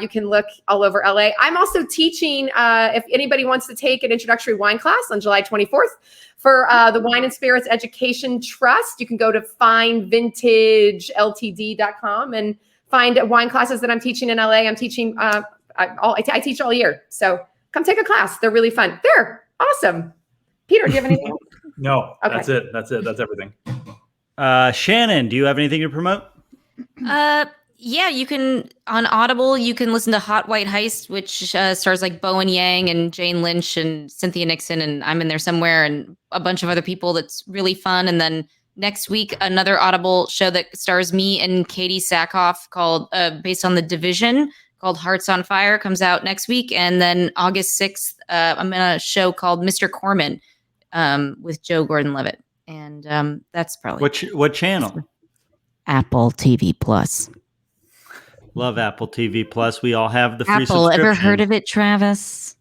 You can look all over LA. I'm also teaching, if anybody wants to take an introductory wine class on July 24th for the Wine and Spirits Education Trust. You can go to finevintageltd.com and find wine classes that I'm teaching in LA. I'm teaching, I teach all year. So come take a class. They're really fun. They're awesome. Peter, do you have anything else? No, Okay. that's it. That's everything. Shannon, do you have anything to promote? Yeah, you can on Audible. You can listen to Hot White Heist, which stars like Bowen Yang and Jane Lynch and Cynthia Nixon, and I'm in there somewhere, and a bunch of other people. That's really fun. And then next week, another Audible show that stars me and Katie Sackhoff, called based on The Division, called Hearts on Fire, comes out next week. And then August 6th, I'm in a show called Mr. Corman with Joe Gordon-Levitt, and that's probably What channel? Apple TV Plus. Love Apple TV Plus. We all have the free Apple, subscription. ever heard of it, Travis?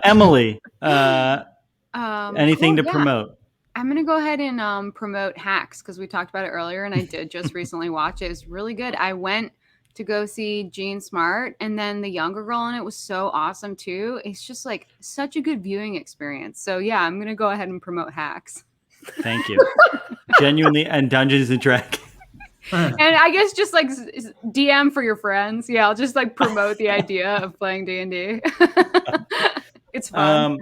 Emily, anything cool, to promote? I'm going to go ahead and promote Hacks because we talked about it earlier and I did just recently watch it. It was really good. I went to go see Jean Smart, and then the younger girl in it was so awesome too. It's just like such a good viewing experience. So yeah, I'm going to go ahead and promote Hacks. Thank you. Genuinely, and Dungeons and Dragons. And I guess just like DM for your friends. Yeah, I'll just like promote the idea of playing D&D. It's fun.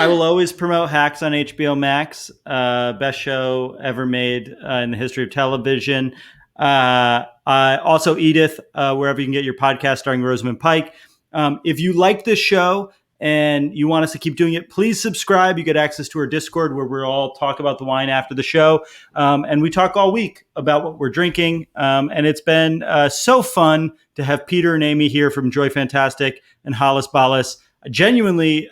I will always promote Hacks on HBO Max. Best show ever made in the history of television. Also Edith, wherever you can get your podcast starring Rosamund Pike. If you like this show and you want us to keep doing it, please subscribe. You get access to our Discord where we'll all talk about the wine after the show. And we talk all week about what we're drinking. And it's been so fun to have Peter and Amy here from Joy Fantastic and Holus Bolus. Genuinely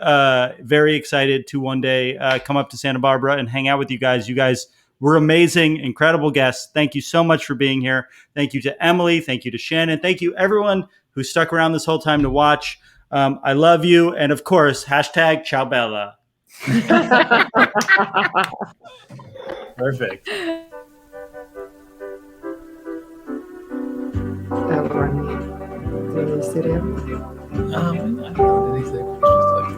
very excited to one day come up to Santa Barbara and hang out with you guys. You guys were amazing, incredible guests. Thank you so much for being here. Thank you to Emily. Thank you to Shannon. Thank you everyone who stuck around this whole time to watch. I love you. And of course, hashtag Ciao Bella. Perfect. Studio. I don't know anything. It's just like,